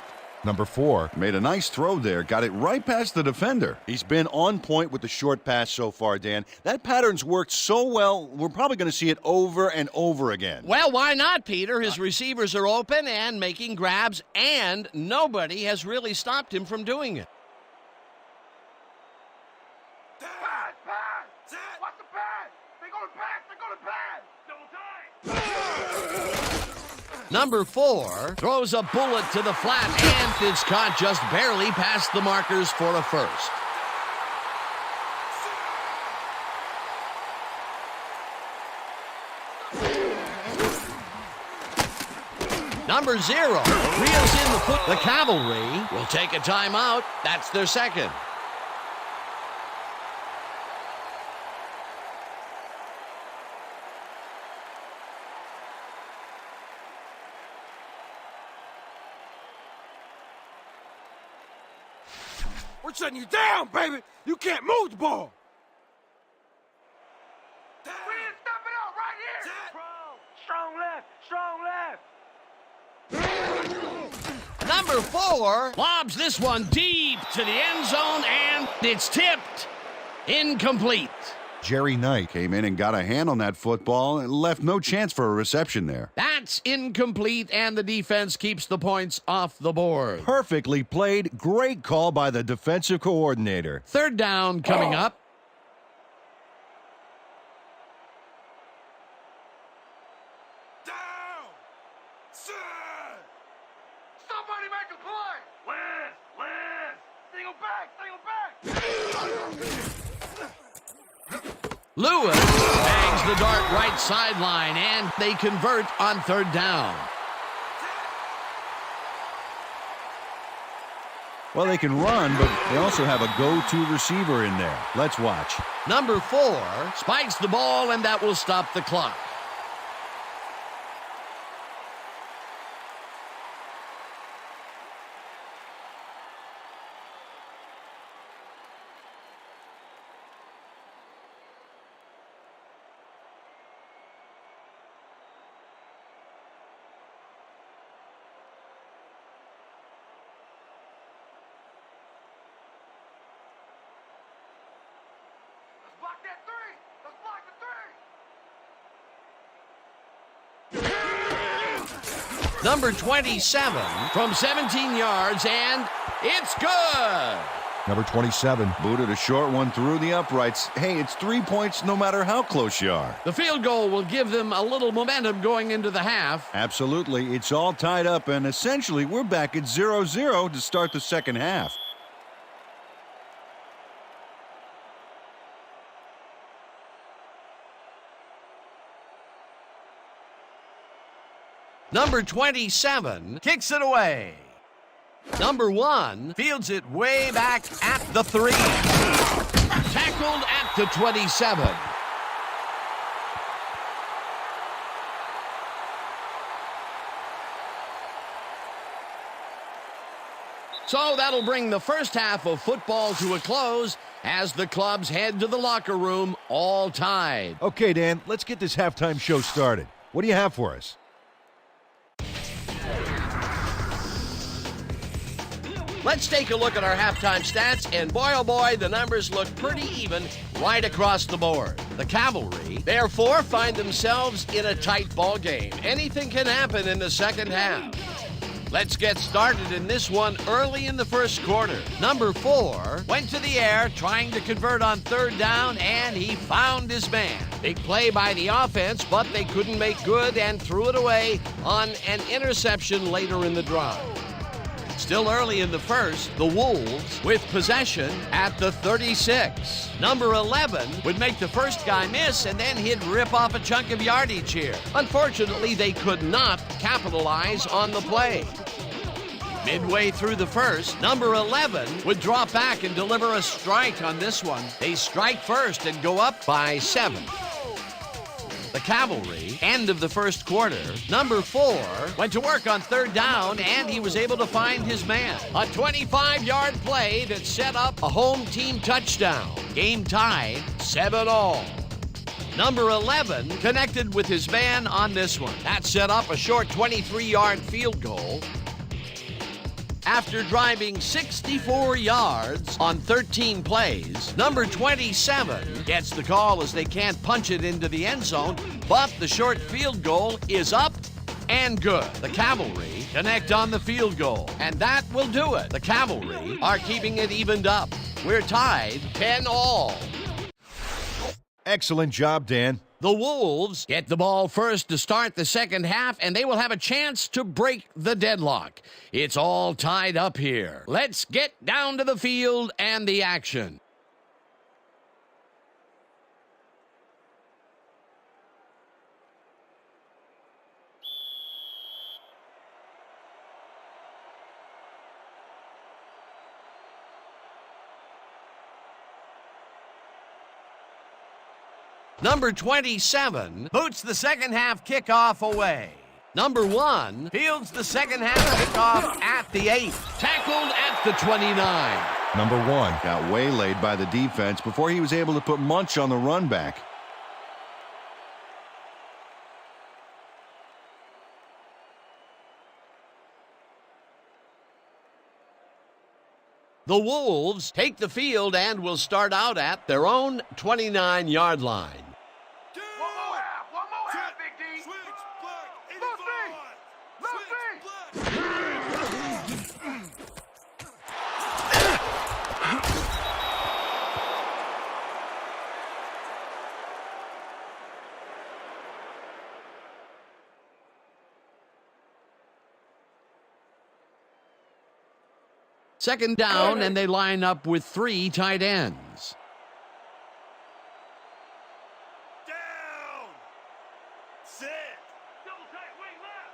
Speaker 2: Number 4 made a nice throw there, got it right past the defender.
Speaker 5: He's been on point with the short pass so far, Dan. That pattern's worked so well, we're probably going to see it over and over again.
Speaker 1: Well, why not, Peter? His receivers are open and making grabs, and nobody has really stopped him from doing it.
Speaker 4: Pad. Set. Watch the pad. They're gonna pass. Double time.
Speaker 1: Number 4 throws a bullet to the flat, and it's caught just barely past the markers for a 1st. Number 0 reels in the foot. The Cavalry will take a timeout. That's their 2nd.
Speaker 3: We're shutting you down, baby. You can't move the ball.
Speaker 4: We didn't step it out right here. Strong left.
Speaker 1: Number 4 lobs this one deep to the end zone, and it's tipped. Incomplete.
Speaker 2: Jerry Knight came in and got a hand on that football and left no chance for a reception there.
Speaker 1: That's incomplete, and the defense keeps the points off the board.
Speaker 5: Perfectly played. Great call by the defensive coordinator.
Speaker 1: 3rd down coming up.
Speaker 4: Down. Set. Somebody make a play. Last. Single back.
Speaker 1: Lewis bangs the dart right sideline, and they convert on 3rd down.
Speaker 5: Well, they can run, but they also have a go-to receiver in there. Let's watch.
Speaker 1: Number 4 spikes the ball, and that will stop the clock.
Speaker 4: Block that 3. Let's block the 3.
Speaker 1: Number 27 from 17 yards, and it's good.
Speaker 2: Number 27
Speaker 5: Booted a short one through the uprights. Hey, it's 3 points no matter how close you are.
Speaker 1: The field goal will give them a little momentum going into the half.
Speaker 5: Absolutely. It's all tied up, and essentially we're back at 0-0 to start the 2nd half.
Speaker 1: Number 27 kicks it away. Number 1 fields it way back at the 3. Tackled at the 27. So that'll bring the first half of football to a close as the clubs head to the locker room all tied.
Speaker 2: Okay, Dan, let's get this halftime show started. What do you have for us?
Speaker 1: Let's take a look at our halftime stats, and boy, oh boy, the numbers look pretty even right across the board. The Cavalry, therefore, find themselves in a tight ball game. Anything can happen in the second half. Let's get started in this one early in the first quarter. Number 4 went to the air trying to convert on third down, and he found his man. Big play by the offense, but they couldn't make good and threw it away on an interception later in the drive. Still early in the first, the Wolves with possession at the 36. Number 11 would make the first guy miss, and then he'd rip off a chunk of yardage here. Unfortunately, they could not capitalize on the play. Midway through the first, number 11 would drop back and deliver a strike on this one. They strike first and go up by 7. The Cavalry, end of the first quarter, number 4 went to work on third down, and he was able to find his man. A 25-yard play that set up a home team touchdown. Game tied 7-all. Number 11 connected with his man on this one. That set up a short 23-yard field goal. After driving 64 yards on 13 plays, number 27 gets the call as they can't punch it into the end zone, but the short field goal is up and good. The Cavalry connect on the field goal, and that will do it. The Cavalry are keeping it evened up. We're tied 10-all.
Speaker 2: Excellent job, Dan.
Speaker 1: The Wolves get the ball first to start the second half, and they will have a chance to break the deadlock. It's all tied up here. Let's get down to the field and the action. Number 27 boots the second half kickoff away. Number 1 fields the second half kickoff at the 8. Tackled at the 29.
Speaker 2: Number 1.
Speaker 5: Got waylaid by the defense before he was able to put Munch on the run back.
Speaker 1: The Wolves take the field and will start out at their own 29-yard line.
Speaker 4: One more half, Big D.
Speaker 3: Switch, black,
Speaker 1: Second down, and they line up with 3 tight ends.
Speaker 3: Down! Sit!
Speaker 4: Double tight wing left.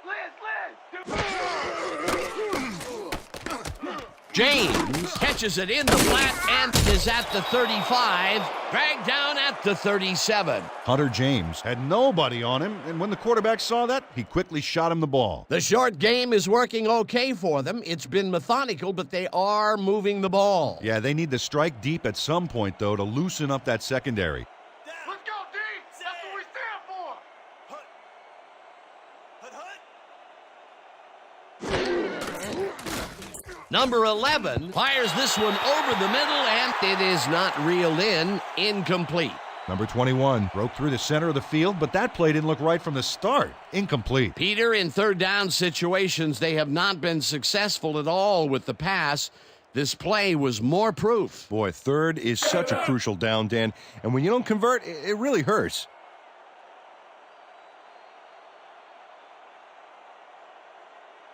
Speaker 4: Liz.
Speaker 1: James catches it in the flat and is at the 35, dragged down at the 37.
Speaker 2: Hunter James had nobody on him, and when the quarterback saw that, he quickly shot him the ball.
Speaker 1: The short game is working okay for them. It's been methodical, but they are moving the ball.
Speaker 2: Yeah, they need to strike deep at some point, though, to loosen up that secondary.
Speaker 4: Let's go, D. That's what we stand for.
Speaker 1: Number 11 fires this one over the middle, and it is not reeled in. Incomplete.
Speaker 2: Number 21 broke through the center of the field, but that play didn't look right from the start. Incomplete.
Speaker 1: Peter, in third down situations, they have not been successful at all with the pass. This play was more proof.
Speaker 5: Boy, third is such a crucial down, Dan, and when you don't convert, it really hurts.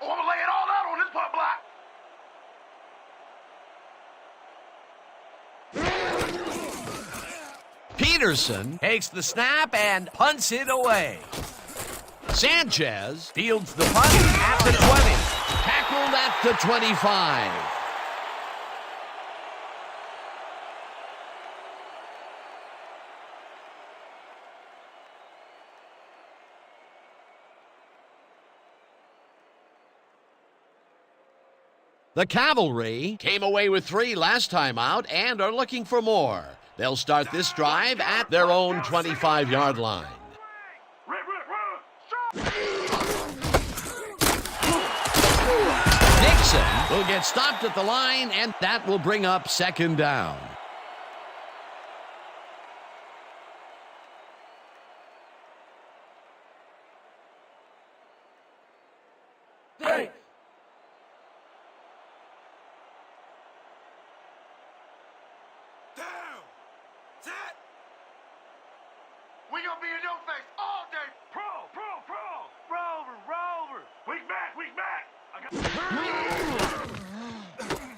Speaker 4: Oh, I'm gonna lay it all out on this punt block.
Speaker 1: Peterson takes the snap and punts it away. Sanchez fields the punt at the 20. Tackled at the 25. The Cavalry came away with 3 last time out and are looking for more. They'll start this drive at their own 25-yard line. Nixon will get stopped at the line, and that will bring up 2nd down.
Speaker 4: Hey! Down! Set! We gonna be in your face all day! Pro! Rover! Weak back!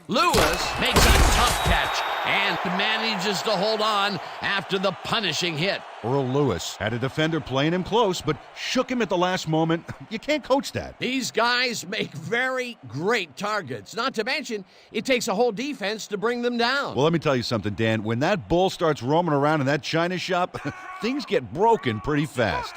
Speaker 1: Lewis makes a tough catch and manages to hold on after the punishing hit.
Speaker 2: Earl Lewis had a defender playing him close, but shook him at the last moment. You can't coach that.
Speaker 1: These guys make very great targets. Not to mention, it takes a whole defense to bring them down.
Speaker 2: Well, let me tell you something, Dan. When that bull starts roaming around in that china shop, things get broken pretty fast.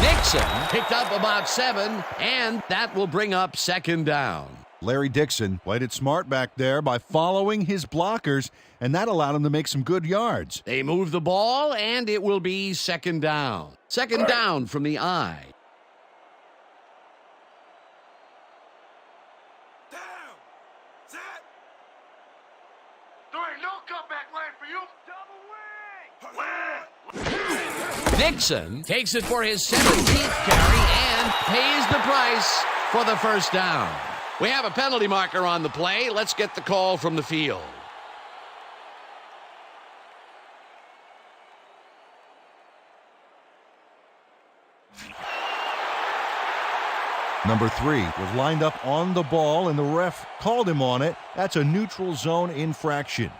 Speaker 1: Dixon picked up about 7, and that will bring up 2nd down.
Speaker 2: Larry Dixon played it smart back there by following his blockers, and that allowed him to make some good yards.
Speaker 1: They move the ball, and it will be 2nd down. 2nd down from the eye.
Speaker 4: Down! Set! There ain't no comeback lane for you! Double wing!
Speaker 1: Dixon takes it for his 17th carry and pays the price for the 1st down. We have a penalty marker on the play. Let's get the call from the field.
Speaker 2: Number 3 was lined up on the ball, and the ref called him on it. That's a neutral zone infraction.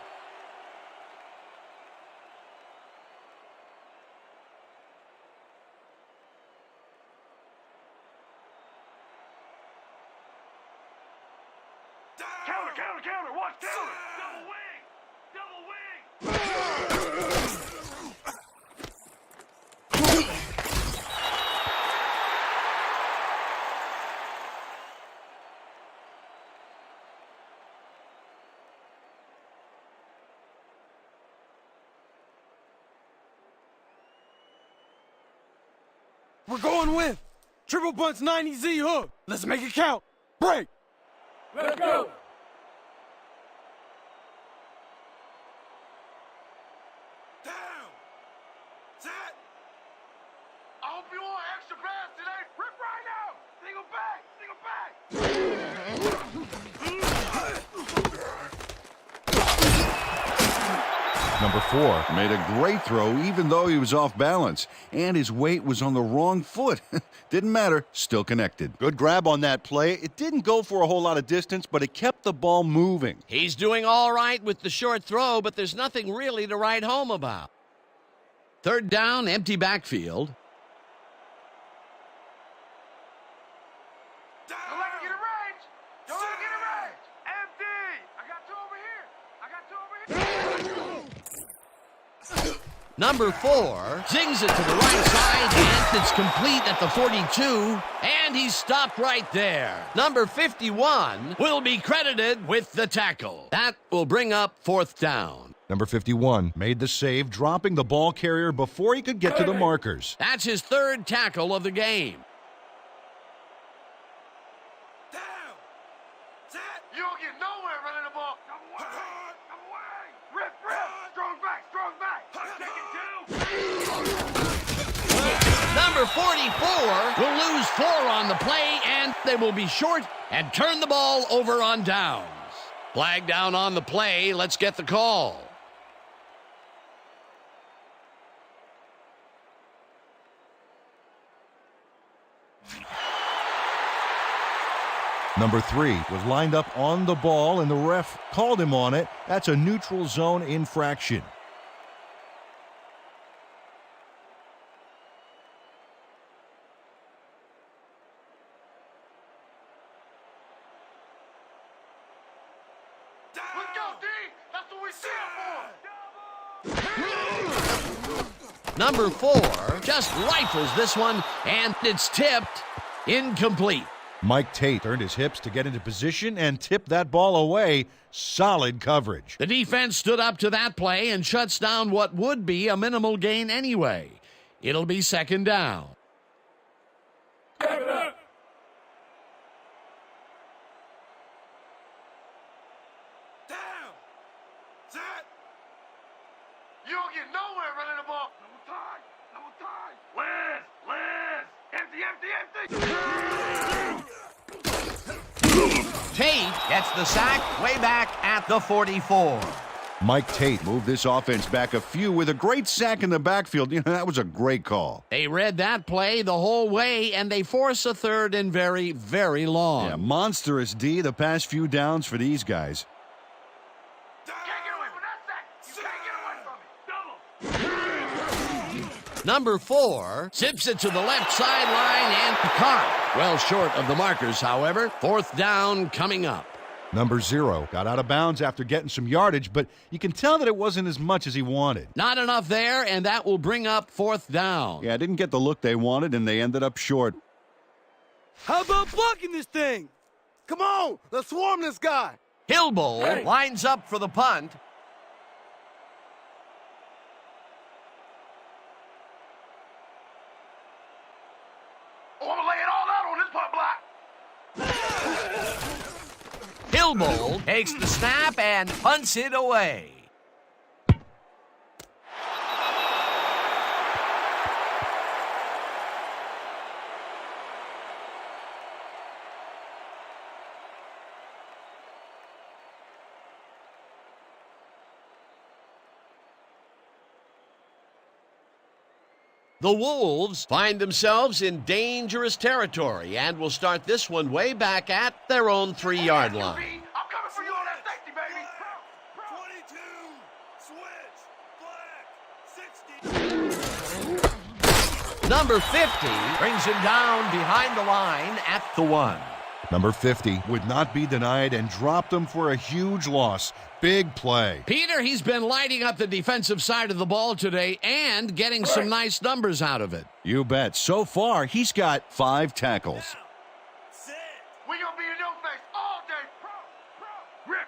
Speaker 4: Counter! Watch counter! Double wing!
Speaker 3: We're going with triple bunch 90Z hook. Let's make it count. Break.
Speaker 4: Let's go! Down! Set! I hope you want extra pass today! Rip right now! Single back!
Speaker 2: Number 4 made a great throw even though he was off balance, and his weight was on the wrong foot. Didn't matter, still connected. Good grab on that play. It didn't go for a whole lot of distance, but it kept the ball moving.
Speaker 1: He's doing all right with the short throw, but there's nothing really to write home about. 3rd down, empty backfield.
Speaker 4: Don't let him get a range! Don't let him get a range! Empty! I got 2 over here!
Speaker 1: Number 4 zings it to the right side, and it's complete at the 42, and he's stopped right there. Number 51 will be credited with the tackle. That will bring up 4th down.
Speaker 2: Number 51 made the save, dropping the ball carrier before he could get to the markers.
Speaker 1: That's his 3rd tackle of the game.
Speaker 4: Down! Set! You don't get nowhere running the ball! Double wing! Rip! Strong back! Take it 2!
Speaker 1: Number 44 will lose 4 on the play, and they will be short and turn the ball over on downs. Flag down on the play. Let's get the call.
Speaker 2: Number 3 was lined up on the ball, and the ref called him on it. That's a neutral zone infraction.
Speaker 4: Let's go, D! That's what we stand for!
Speaker 1: Number 4 just rifles this one, and it's tipped incomplete.
Speaker 2: Mike Tate turned his hips to get into position and tipped that ball away. Solid coverage.
Speaker 1: The defense stood up to that play and shuts down what would be a minimal gain anyway. It'll be second down.
Speaker 4: Down! Set! You don't get nowhere running the ball! Double time! Liz! Empty!
Speaker 1: Tate gets the sack way back at the 44.
Speaker 2: Mike Tate
Speaker 5: Moved this offense back a few with a great sack in the backfield. You know, that was a great call.
Speaker 1: They read that play the whole way, and they force a third and very, very long.
Speaker 5: Yeah, monstrous D the past few downs for these guys.
Speaker 4: Can't get away from that sack! You can't get away from me! Double!
Speaker 1: Number 4 zips it to the left sideline and caught. Well short of the markers, however. Fourth down coming up.
Speaker 2: Number 0 got out of bounds after getting some yardage, but you can tell that it wasn't as much as he wanted.
Speaker 1: Not enough there, and that will bring up fourth down.
Speaker 5: Yeah, didn't get the look they wanted, and they ended up short.
Speaker 3: How about blocking this thing? Come on, let's swarm this guy.
Speaker 1: Hillbowl lines up for the punt.
Speaker 4: Oh, I'm gonna lay it all out on this punt block!
Speaker 1: Hillbowl takes the snap and punts it away. The Wolves find themselves in dangerous territory and will start this one way back at their own 3-yard line.
Speaker 4: I'm coming for you on that safety, baby!
Speaker 3: 22, switch, black, 60.
Speaker 1: Number 50 brings him down behind the line at the 1.
Speaker 2: Number 50 would not be denied and dropped him for a huge loss. Big play.
Speaker 1: Peter, he's been lighting up the defensive side of the ball today and getting some nice numbers out of it.
Speaker 5: You bet. So far, he's got 5 tackles.
Speaker 3: Sit.
Speaker 4: We gonna be in your face all day! Rip!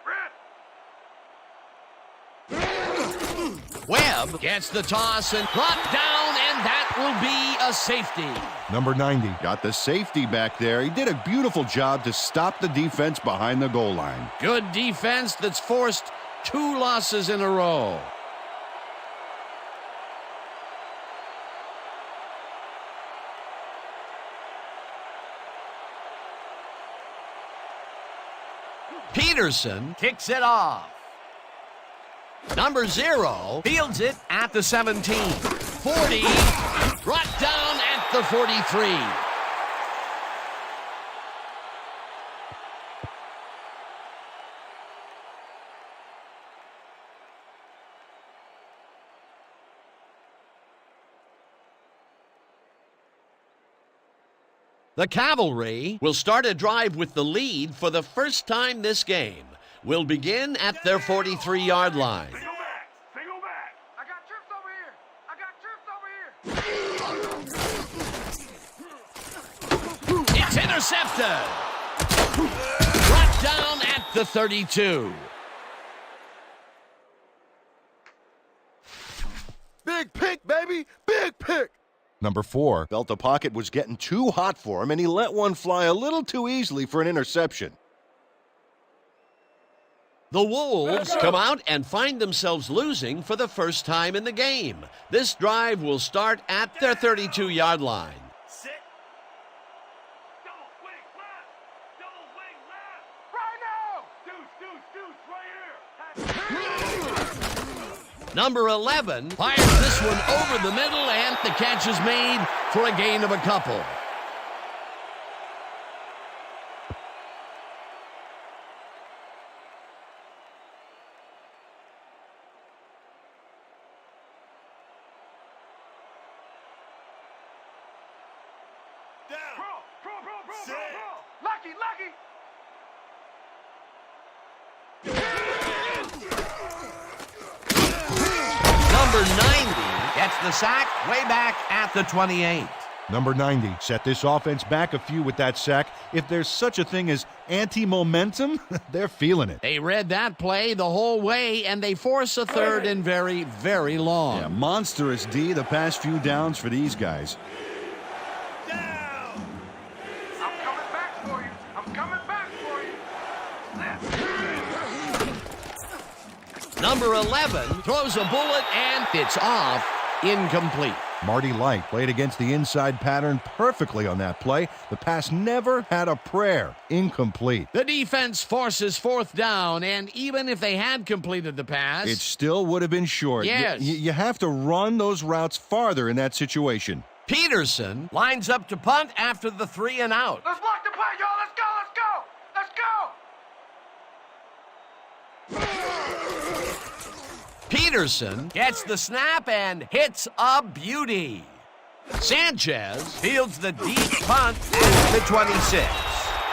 Speaker 1: Webb gets the toss and brought down, and that will be a safety.
Speaker 2: Number 90
Speaker 5: Got the safety back there. He did a beautiful job to stop the defense behind the goal line.
Speaker 1: Good defense that's forced 2 losses in a row. Peterson kicks it off. Number 0 fields it at the 17. 40, brought down at the 43. The Cavalry will start a drive with the lead for the first time this game. Will begin at their 43-yard line.
Speaker 4: Single back! I got troops over here!
Speaker 1: It's intercepted. Brought down at the 32.
Speaker 3: Big pick, baby, big pick.
Speaker 2: Number 4
Speaker 5: Felt the pocket was getting too hot for him, and he let one fly a little too easily for an interception.
Speaker 1: The Wolves come out and find themselves losing for the first time in the game. This drive will start at their 32-yard line.
Speaker 3: Sit.
Speaker 4: Double wing left! Right now! Deuce, right here!
Speaker 1: Number 11 fires this one over the middle, and the catch is made for a gain of a couple.
Speaker 3: Down.
Speaker 4: Bro!
Speaker 3: Sit.
Speaker 4: Lucky!
Speaker 1: Number 90 gets the sack way back at the 28.
Speaker 2: Number 90 set this offense back a few with that sack. If there's such a thing as anti-momentum, they're feeling it.
Speaker 1: They read that play the whole way, and they force a third and very, very long.
Speaker 5: Yeah, monstrous D the past few downs for these guys.
Speaker 4: Down! I'm coming back for you. I'm coming back for you.
Speaker 1: Number 11 throws a bullet, and it's off, incomplete.
Speaker 2: Marty Light played against the inside pattern perfectly on that play. The pass never had a prayer. Incomplete.
Speaker 1: The defense forces fourth down, and even if they had completed the pass,
Speaker 5: It still would have been short.
Speaker 1: Yes.
Speaker 5: You have to run those routes farther in that situation.
Speaker 1: Peterson lines up to punt after the 3 and out.
Speaker 4: Let's block the punt, y'all. Let's go, let's go. Let's go.
Speaker 1: Peterson gets the snap and hits a beauty. Sanchez fields the deep punt at the 26.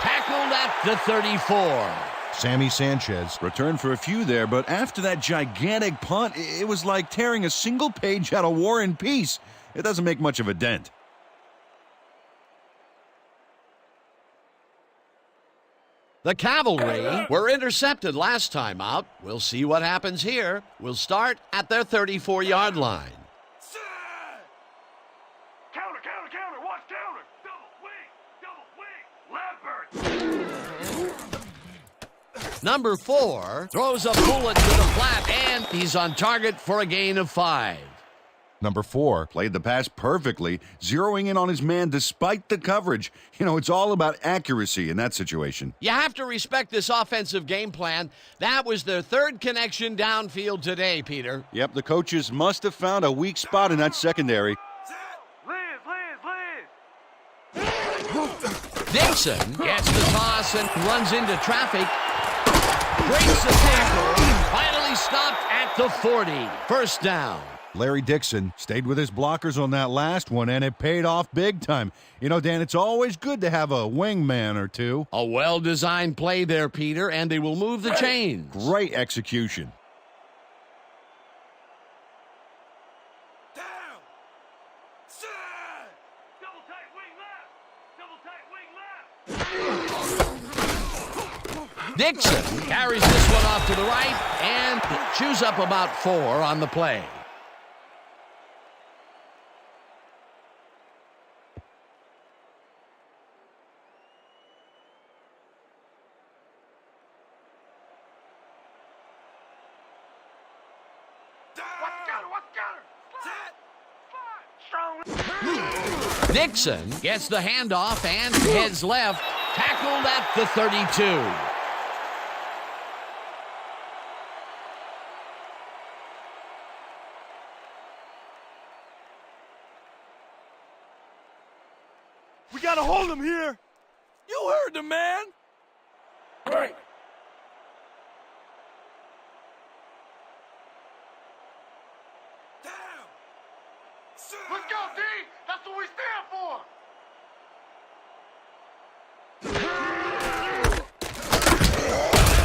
Speaker 1: Tackled at the 34.
Speaker 2: Sammy Sanchez.
Speaker 5: Returned for a few there, but after that gigantic punt, it was like tearing a single page out of War and Peace. It doesn't make much of a dent.
Speaker 1: The Cavalry were intercepted last time out. We'll see what happens here. We'll start at their 34-yard line.
Speaker 4: Counter, counter, counter. Watch counter. Double wing, leopard.
Speaker 1: Number 4 throws a bullet to the flat, and he's on target for a gain of 5.
Speaker 2: Number 4
Speaker 5: Played the pass perfectly, zeroing in on his man despite the coverage. You know, it's all about accuracy in that situation.
Speaker 1: You have to respect this offensive game plan. That was their third connection downfield today, Peter.
Speaker 5: Yep, the coaches must have found a weak spot in that secondary.
Speaker 1: Dixon gets the toss and runs into traffic. Breaks the tackle. Finally stopped at the 40. First down.
Speaker 2: Larry Dixon stayed with his blockers on that last one, and it paid off big time. You know, Dan, it's always good to have a wingman or two.
Speaker 1: A well-designed play there, Peter, and they will move the chains.
Speaker 5: Great execution.
Speaker 4: Down. Side. Double tight wing left. Double tight wing left.
Speaker 1: Dixon carries this one off to the right and chews up about 4 on the play. Dixon gets the handoff and heads left, tackled at the 32.
Speaker 3: We gotta hold him here. You heard the man.
Speaker 4: Break. Down. Let's go, D. That's what we stand for.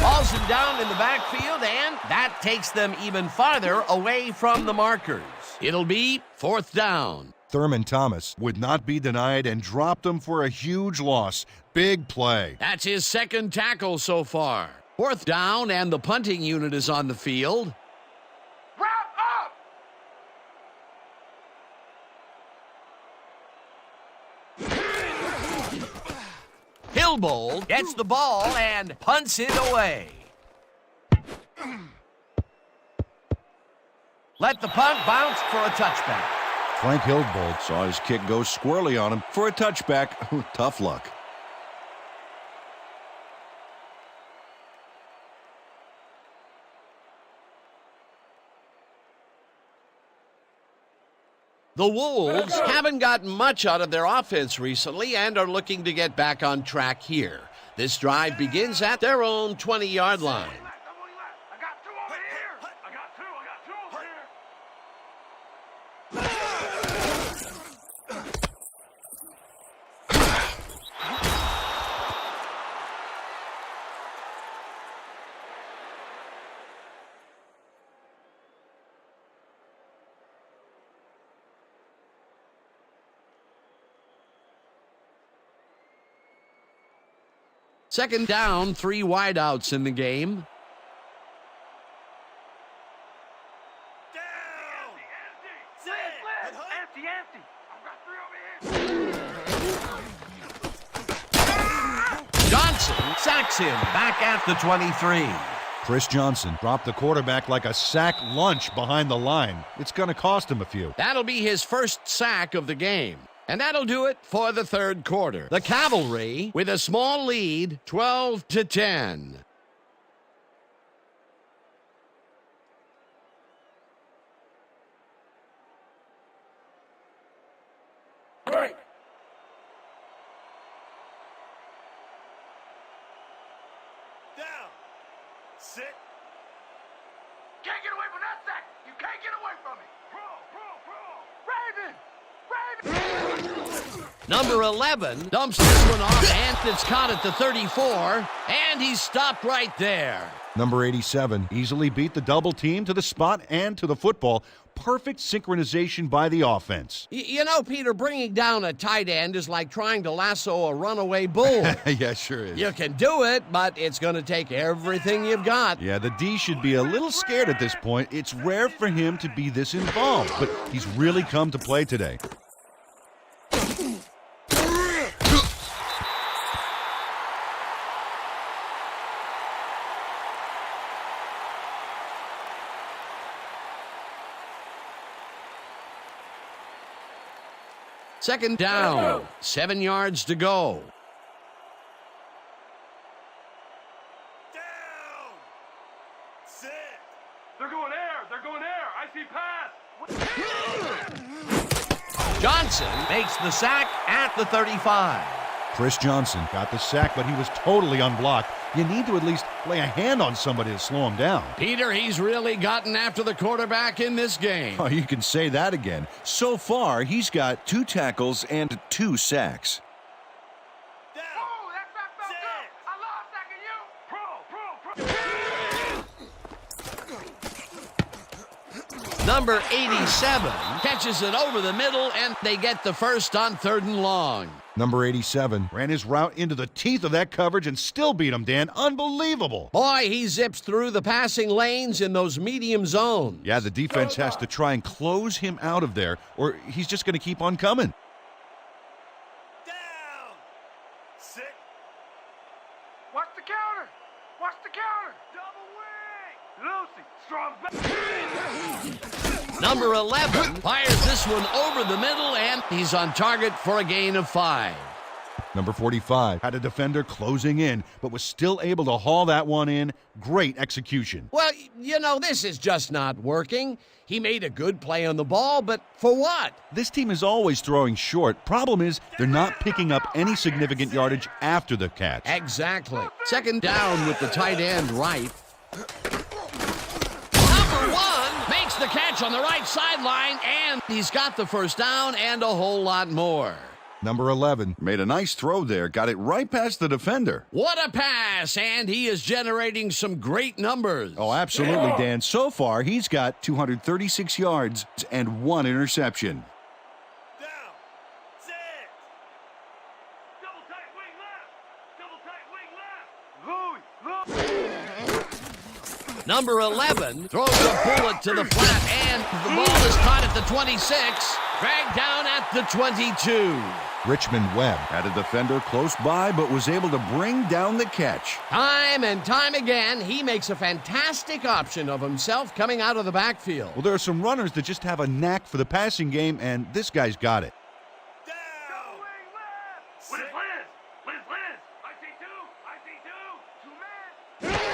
Speaker 1: Balls him down in the backfield, and that takes them even farther away from the markers. It'll be 4th down.
Speaker 2: Thurman Thomas would not be denied and dropped him for a huge loss. Big play.
Speaker 1: That's his second tackle so far. 4th down, and the punting unit is on the field.
Speaker 4: Wrap up.
Speaker 1: Hillbold gets the ball and punts it away. Let the punt bounce for a touchback.
Speaker 2: Frank Hildbold
Speaker 5: Saw his kick go squirrely on him for a touchback. Tough luck.
Speaker 1: The Wolves haven't gotten much out of their offense recently and are looking to get back on track here. This drive begins at their own 20-yard line.
Speaker 4: I got two over here. I got two over here.
Speaker 1: Second down, 3 wideouts in the game. Johnson sacks him back at the 23.
Speaker 2: Chris Johnson dropped the quarterback like a sack lunch behind the line. It's going to cost him a few.
Speaker 1: That'll be his first sack of the game. And that'll do it for the third quarter. The Cavalry with a small lead, 12-10.
Speaker 4: Break. Down. Sit. Can't get away from that sack. You can't get away from it. Raven.
Speaker 1: Number 11 dumps this one off, and it's caught at the 34, and he's stopped right there.
Speaker 2: Number 87 easily beat the double team to the spot and to the football. Perfect synchronization by the offense.
Speaker 1: You know, Peter, bringing down a tight end is like trying to lasso a runaway bull.
Speaker 2: Yeah, sure is.
Speaker 1: You can do it, but it's going to take everything you've got.
Speaker 2: Yeah, the D should be a little scared at this point. It's rare for him to be this involved, but he's really come to play today.
Speaker 1: Second down, 7 yards to go.
Speaker 4: Down. Sit. They're going air. They're going air. I see pass.
Speaker 1: Johnson makes the sack at the 35.
Speaker 2: Chris Johnson got the sack, but he was totally unblocked. You need to at least lay a hand on somebody to slow him down.
Speaker 1: Peter, he's really gotten after the quarterback in this game.
Speaker 5: Oh, you can say that again. So far, he's got 2 tackles and 2 sacks.
Speaker 4: Down. Oh, that sack felt good. I love sacking you. Pro.
Speaker 1: Number 87 catches it over the middle, and they get the first on 3rd and long.
Speaker 2: Number 87 ran his route into the teeth of that coverage and still beat him, Dan. Unbelievable.
Speaker 1: Boy, he zips through the passing lanes in those medium zones.
Speaker 2: Yeah, the defense has to try and close him out of there, or he's just going to keep on coming.
Speaker 4: Down. Sit. Watch the counter. Watch the counter. Double wing. Lucy. Strong back.
Speaker 1: Number 11 fires this one over the middle, and he's on target for a gain of 5.
Speaker 2: Number 45 had a defender closing in, but was still able to haul that one in. Great execution.
Speaker 1: Well, you know, this is just not working. He made a good play on the ball, but for what?
Speaker 2: This team is always throwing short. Problem is, they're not picking up any significant yardage after the catch.
Speaker 1: Exactly. Second down with the tight end right. Makes the catch on the right sideline, and he's got the first down and a whole lot more.
Speaker 2: Number 11
Speaker 5: Made a nice throw there, got it right past the defender.
Speaker 1: What a pass, and he is generating some great numbers.
Speaker 5: Oh, absolutely, Dan. So far, he's got 236 yards and 1 interception.
Speaker 4: Down. Sit. Double tight wing left. Double tight wing left. Louis.
Speaker 1: Number 11 throws a bullet to the flat, and the ball is caught at the 26, dragged down at the 22.
Speaker 2: Richmond Webb
Speaker 5: Had a defender close by, but was able to bring down the catch.
Speaker 1: Time and time again, he makes a fantastic option of himself coming out of the backfield.
Speaker 2: Well, there are some runners that just have a knack for the passing game, and this guy's got it.
Speaker 4: Down. Wing left. Liz. I see two. 2 men.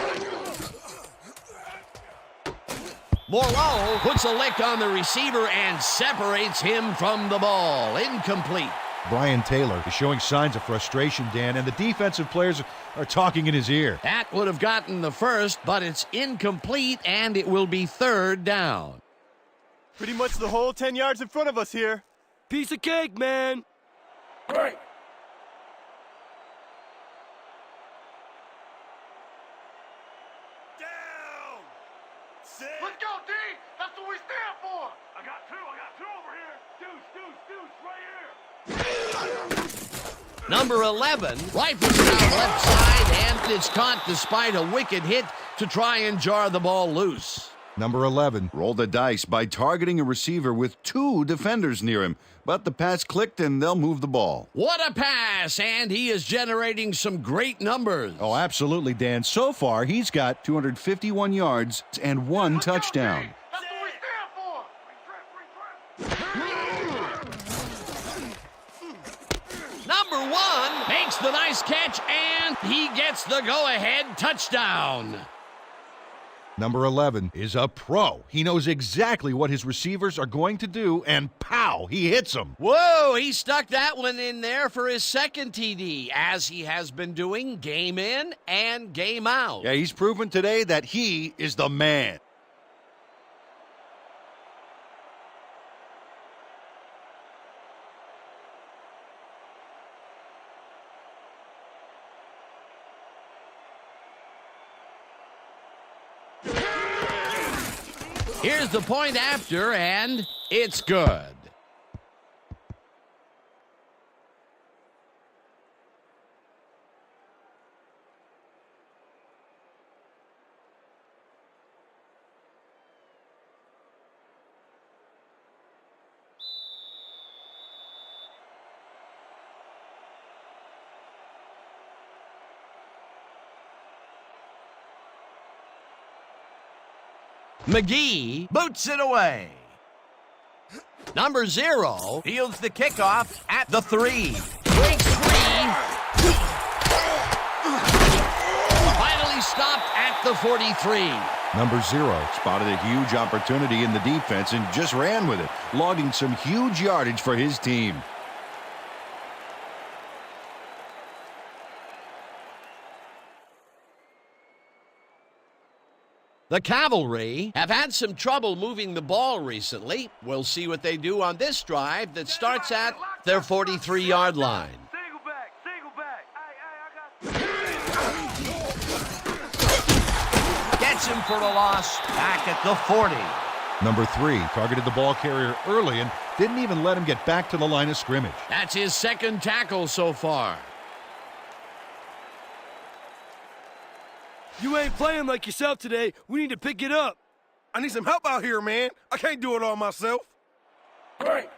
Speaker 1: Moreau puts a lick on the receiver and separates him from the ball. Incomplete.
Speaker 2: Brian Taylor is showing signs of frustration, Dan, and the defensive players are talking in his ear.
Speaker 1: That would have gotten the first, but it's incomplete, and it will be 3rd down.
Speaker 3: Pretty much the whole 10 yards in front of us here. Piece of cake, man.
Speaker 4: Break. Down. Sit. Let's go, D. That's what we stand for. I got two over here. Deuce, right here.
Speaker 1: Number 11 rifles down left side, it's caught despite a wicked hit to try and jar the ball loose.
Speaker 2: Number 11.
Speaker 5: Roll the dice by targeting a receiver with 2 defenders near him, but the pass clicked and they'll move the ball.
Speaker 1: What a pass, and he is generating some great numbers.
Speaker 5: Oh, absolutely, Dan. So far, he's got 251 yards and 1 touchdown.
Speaker 4: That's what we stand for.
Speaker 1: Number 1 makes the nice catch, and he gets the go-ahead touchdown.
Speaker 2: Number 11 is a pro. He knows exactly what his receivers are going to do, and pow, he hits them.
Speaker 1: Whoa, he stuck that one in there for his second TD, as he has been doing game in and game out.
Speaker 2: Yeah, he's proven today that he is the man.
Speaker 1: Here's the point after, and it's good. McGee boots it away. Number 0 fields the kickoff at the 3. Breaks free. Finally stopped at the 43.
Speaker 5: Number 0 spotted a huge opportunity in the defense and just ran with it, logging some huge yardage for his team.
Speaker 1: The Cavalry have had some trouble moving the ball recently. We'll see what they do on this drive that starts at their 43-yard line.
Speaker 4: Single back, single back. I got
Speaker 1: Gets him for the loss back at the 40.
Speaker 2: Number 3 targeted the ball carrier early and didn't even let him get back to the line of scrimmage.
Speaker 1: That's his second tackle so far.
Speaker 3: You ain't playing like yourself today. We need to pick it up.
Speaker 6: I need some help out here, man. I can't do it all myself.
Speaker 4: Great.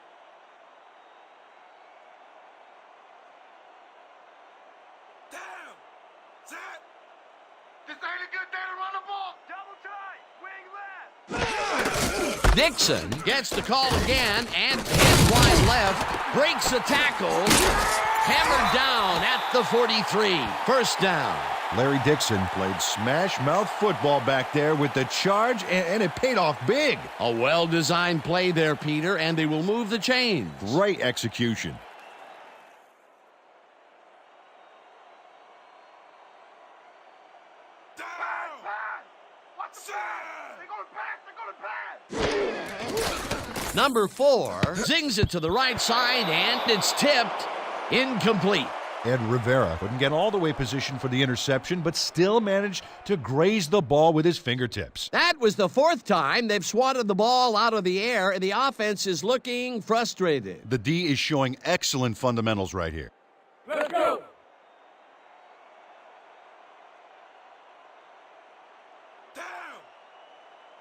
Speaker 4: Down. Set. This ain't a good day to run the ball. Double tight. Wing left.
Speaker 1: Dixon gets the call again and hands wide left. Breaks a tackle. Hammered down at the 43. First down.
Speaker 2: Larry Dixon played smash-mouth football back there with the charge, and it paid off big.
Speaker 1: A well-designed play there, Peter, and they will move the chains.
Speaker 5: Great execution.
Speaker 4: Down. Pass. Watch the pass. They're going to pass. They're going to pass.
Speaker 1: Number 4 zings it to the right side, and it's tipped. Incomplete.
Speaker 2: Ed Rivera couldn't get all the way positioned for the interception, but still managed to graze the ball with his fingertips.
Speaker 1: That was the 4th time they've swatted the ball out of the air, and the offense is looking frustrated.
Speaker 2: The D is showing excellent fundamentals right here.
Speaker 4: Let's go. Down.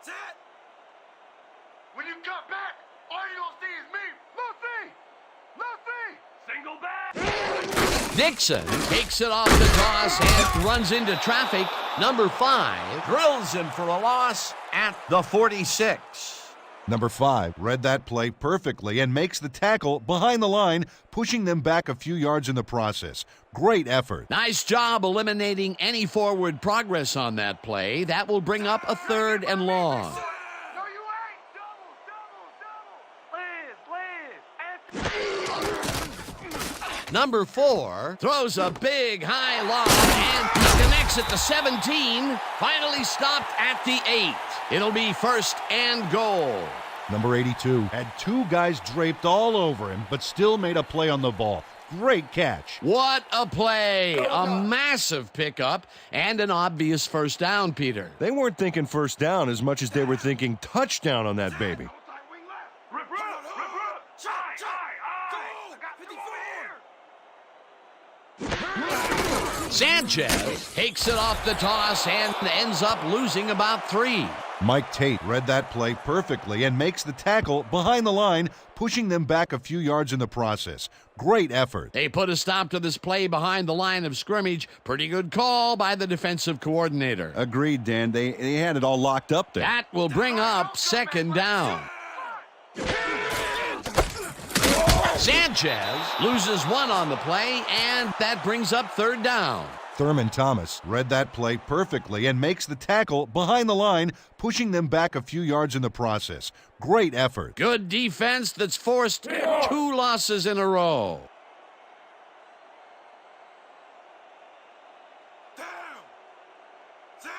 Speaker 4: Set. When you cut back, all you gonna see is me. Lucy. Single back.
Speaker 1: Dixon takes it off the toss and runs into traffic. Number 5 drills him for a loss at the 46.
Speaker 2: Number 5 read that play perfectly and makes the tackle behind the line, pushing them back a few yards in the process. Great effort.
Speaker 1: Nice job eliminating any forward progress on that play. That will bring up a 3rd and long.
Speaker 4: No, you ain't. Double.
Speaker 1: Number 4 throws a big high lob and connects at the 17. Finally stopped at the 8. It'll be 1st and goal.
Speaker 2: Number 82 had 2 guys draped all over him, but still made a play on the ball. Great catch.
Speaker 1: What a play. A massive pickup and an obvious 1st down, Peter.
Speaker 5: They weren't thinking first down as much as they were thinking touchdown on that baby.
Speaker 4: Double tight wing left. Rip. Chai. I got 54.
Speaker 1: Sanchez takes it off the toss and ends up losing about 3.
Speaker 2: Mike Tate read that play perfectly and makes the tackle behind the line, pushing them back a few yards in the process. Great effort.
Speaker 1: They put a stop to this play behind the line of scrimmage. Pretty good call by the defensive coordinator.
Speaker 5: Agreed, Dan. They had it all locked up there.
Speaker 1: That will bring up 2nd down. Sanchez loses 1 on the play, and that brings up 3rd down.
Speaker 2: Thurman Thomas read that play perfectly and makes the tackle behind the line, pushing them back a few yards in the process. Great effort.
Speaker 1: Good defense that's forced 2 losses in a row.
Speaker 4: Down. Set.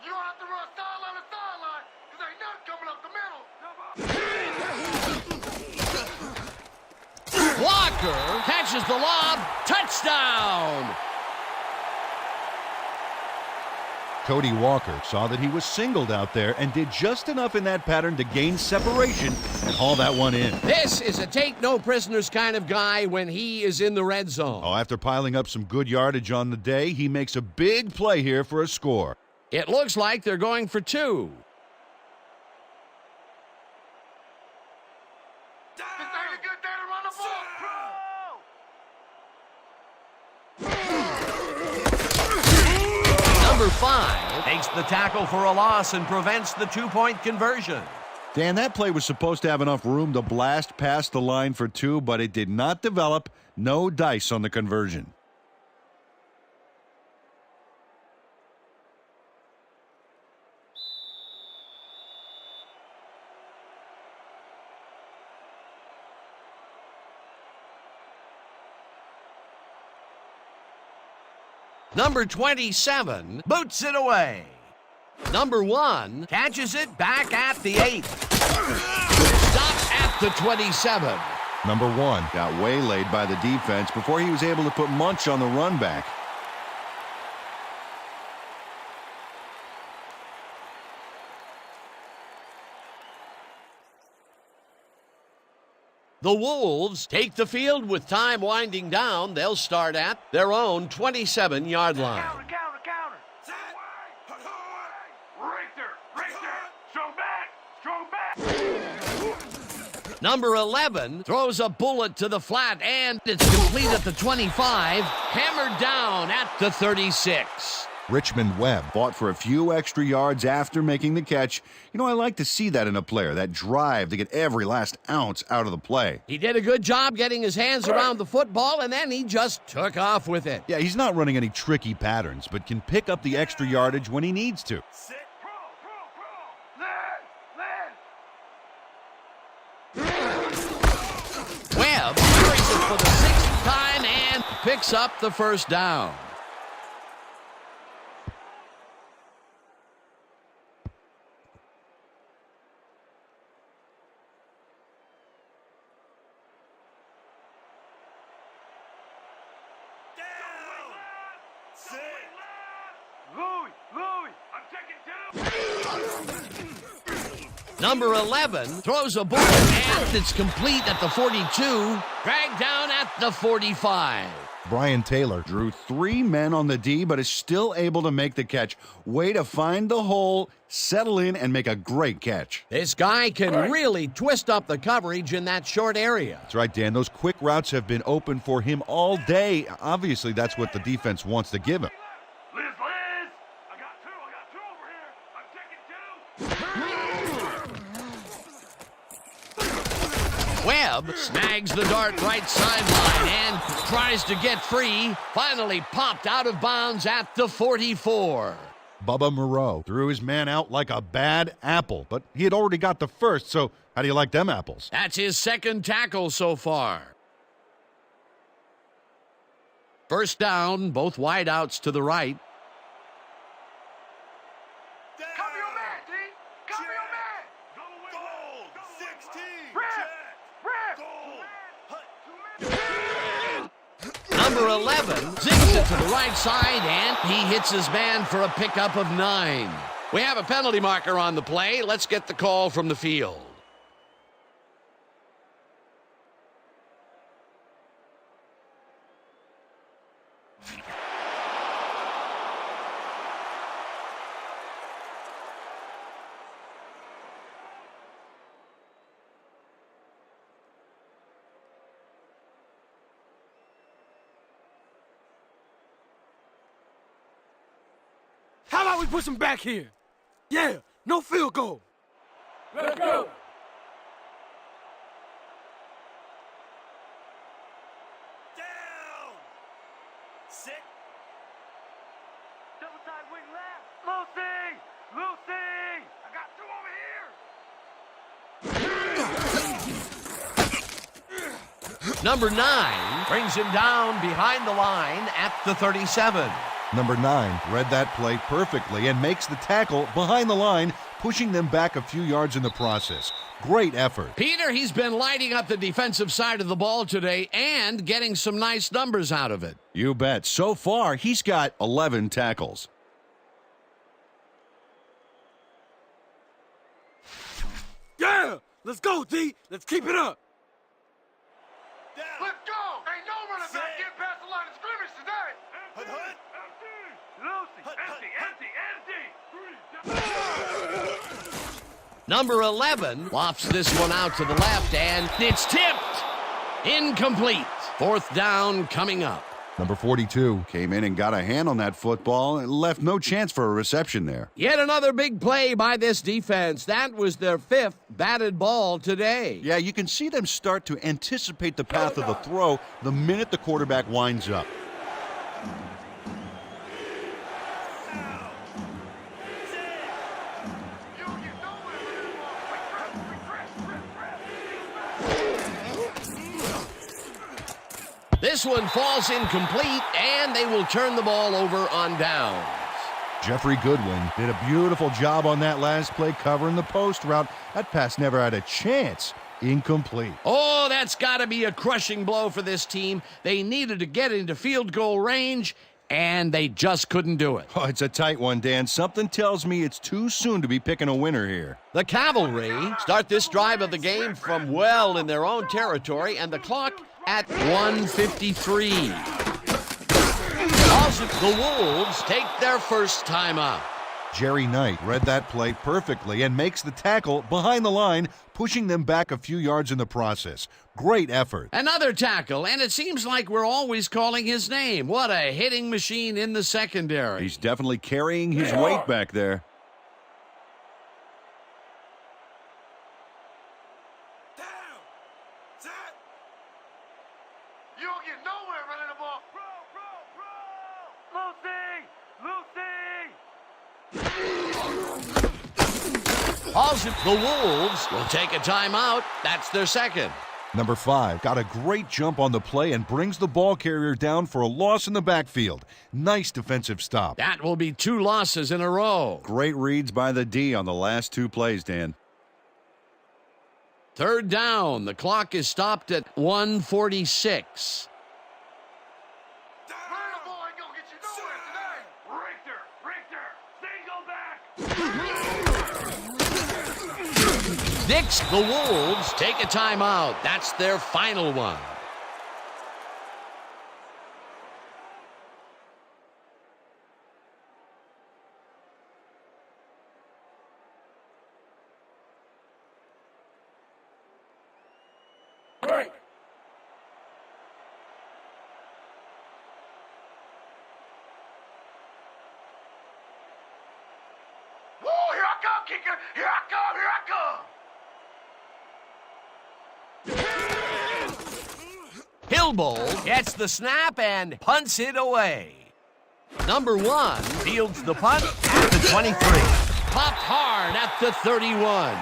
Speaker 4: You don't have to run sideline to sideline because ain't nothing coming up the middle.
Speaker 1: Walker catches the lob. Touchdown!
Speaker 2: Cody Walker saw that he was singled out there and did just enough in that pattern to gain separation and haul that one in.
Speaker 1: This is a take-no-prisoners kind of guy when he is in the red zone.
Speaker 2: Oh, after piling up some good yardage on the day, he makes a big play here for a score.
Speaker 1: It looks like they're going for 2.
Speaker 4: This ain't a good day to run the ball.
Speaker 1: Number 5 takes the tackle for a loss and prevents the 2-point conversion.
Speaker 5: Dan, that play was supposed to have enough room to blast past the line for 2, but it did not develop. No dice on the conversion.
Speaker 1: Number 27 boots it away. Number 1 catches it back at the 8. Stopped at the 27.
Speaker 2: Number 1.
Speaker 5: Got waylaid by the defense before he was able to put Munch on the run back.
Speaker 1: The Wolves take the field with time winding down. They'll start at their own 27-yard line.
Speaker 4: Counter. Set. Right there. Strong back.
Speaker 1: Number 11 throws a bullet to the flat, and it's complete at the 25. Hammered down at the 36.
Speaker 2: Richmond Webb.
Speaker 5: Fought for a few extra yards after making the catch. You know, I like to see that in a player, that drive to get every last ounce out of the play.
Speaker 1: He did a good job getting his hands around the football, and then he just took off with it.
Speaker 2: Yeah, he's not running any tricky patterns, but can pick up the extra yardage when he needs to.
Speaker 4: Sit. Land.
Speaker 1: Webb carries it for the 6th time and picks up the 1st down.
Speaker 4: Louis, I'm taking 2.
Speaker 1: Number 11 throws a bullet, and it's complete at the 42. Dragged down at the 45.
Speaker 2: Brian Taylor
Speaker 5: Drew 3 men on the D, but is still able to make the catch. Way to find the hole, settle in, and make a great catch.
Speaker 1: This guy can really twist up the coverage in that short area.
Speaker 2: That's right, Dan. Those quick routes have been open for him all day. Obviously, that's what the defense wants to give him.
Speaker 4: Liz, I got 2 over here. I'm taking 2.
Speaker 1: Webb snags the dart right sideline and tries to get free. Finally popped out of bounds at the 44.
Speaker 2: Bubba Moreau threw his man out like a bad apple, but he had already got the first, so how do you like them apples?
Speaker 1: That's his 2nd tackle so far. 1st down, both wideouts to the right.
Speaker 4: Cover your man, D. Cover your man. Goal. 16. Rip.
Speaker 1: Number 11 zigs it to the right side, and he hits his man for a pickup of 9. We have a penalty marker on the play. Let's get the call from the field.
Speaker 3: How about we put some back here? Yeah, no field goal. Let's go.
Speaker 4: Down. Sit. Double side wing left. Lucy! Lucy! I got two over here.
Speaker 1: Number 9 brings him down behind the line at the 37.
Speaker 2: Number 9 read that play perfectly and makes the tackle behind the line, pushing them back a few yards in the process. Great effort.
Speaker 1: Peter, he's been lighting up the defensive side of the ball today and getting some nice numbers out of it.
Speaker 5: You bet. So far, he's got 11 tackles.
Speaker 3: Yeah, let's go, D. Let's keep it up.
Speaker 4: Let's go! Ain't no running back getting past the line of scrimmage today! Empty! Lucy! Empty!
Speaker 1: Number 11 lofts this one out to the left, and it's tipped. Incomplete. 4th down coming up.
Speaker 2: Number 42
Speaker 5: Came in and got a hand on that football and left no chance for a reception there.
Speaker 1: Yet another big play by this defense. That was their 5th batted ball today.
Speaker 5: Yeah, you can see them start to anticipate the path of the throw the minute the quarterback winds up.
Speaker 1: This one falls incomplete, and they will turn the ball over on downs.
Speaker 2: Jeffrey Goodwin did a beautiful job on that last play covering the post route. That pass never had a chance. Incomplete.
Speaker 1: Oh, that's got to be a crushing blow for this team. They needed to get into field goal range, and they just couldn't do it.
Speaker 5: Oh, it's a tight one, Dan. Something tells me it's too soon to be picking a winner here.
Speaker 1: The Cavalry start this drive of the game from well in their own territory, and the clock at 1:53. Also, the Wolves take their first time out.
Speaker 2: Jerry Knight read that play perfectly and makes the tackle behind the line, pushing them back a few yards in the process. Great effort.
Speaker 1: Another tackle, and it seems like we're always calling his name. What a hitting machine in the secondary.
Speaker 5: He's definitely carrying his weight back there.
Speaker 4: Down! Set! You don't get nowhere running the ball. Lucy! Lucy!
Speaker 1: Also, the Wolves will take a timeout. That's their second.
Speaker 2: Number 5 got a great jump on the play and brings the ball carrier down for a loss in the backfield. Nice defensive stop.
Speaker 1: That will be 2 losses in a row.
Speaker 5: Great reads by the D on the last 2 plays, Dan.
Speaker 1: 3rd down. The clock is stopped at 1:46.
Speaker 4: Running the ball ain't gonna get you nowhere today. Richter! Single back!
Speaker 1: Dix, the Wolves take a timeout. That's their final one.
Speaker 4: Break! Whoa, here I come, kicker! Here I come, here I come!
Speaker 1: Hillbold gets the snap and punts it away. Number 1 fields the punt at the 23. Popped hard at the 31.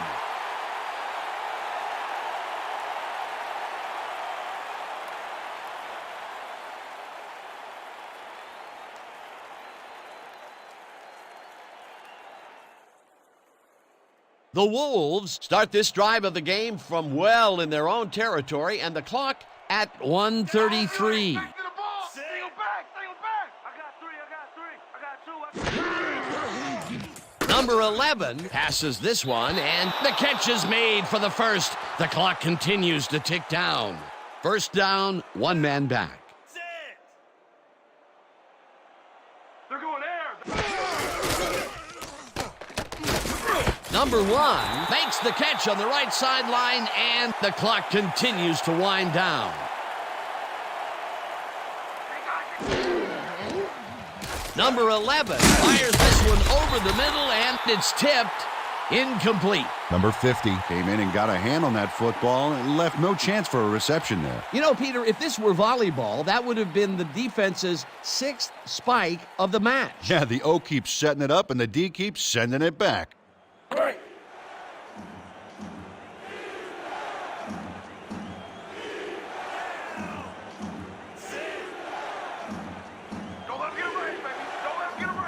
Speaker 1: The Wolves start this drive of the game from well in their own territory, and the clock at 1:33.
Speaker 4: Back to the ball! Single back! Single back! I got 3, I got 2.
Speaker 1: Number 11 passes this one, and the catch is made for the first. The clock continues to tick down. 1st down, 1 man back.
Speaker 4: Sit! They're going there!
Speaker 1: Number 1 makes the catch on the right sideline, and the clock continues to wind down. Number 11 fires this one over the middle, and it's tipped. Incomplete.
Speaker 2: Number 50.
Speaker 5: Came in and got a hand on that football and left no chance for a reception there.
Speaker 1: You know, Peter, if this were volleyball, that would have been the defense's 6th spike of the match.
Speaker 2: Yeah, the O keeps setting it up and the D keeps sending it back.
Speaker 4: Don't let him get a range, baby. Don't let him get a range.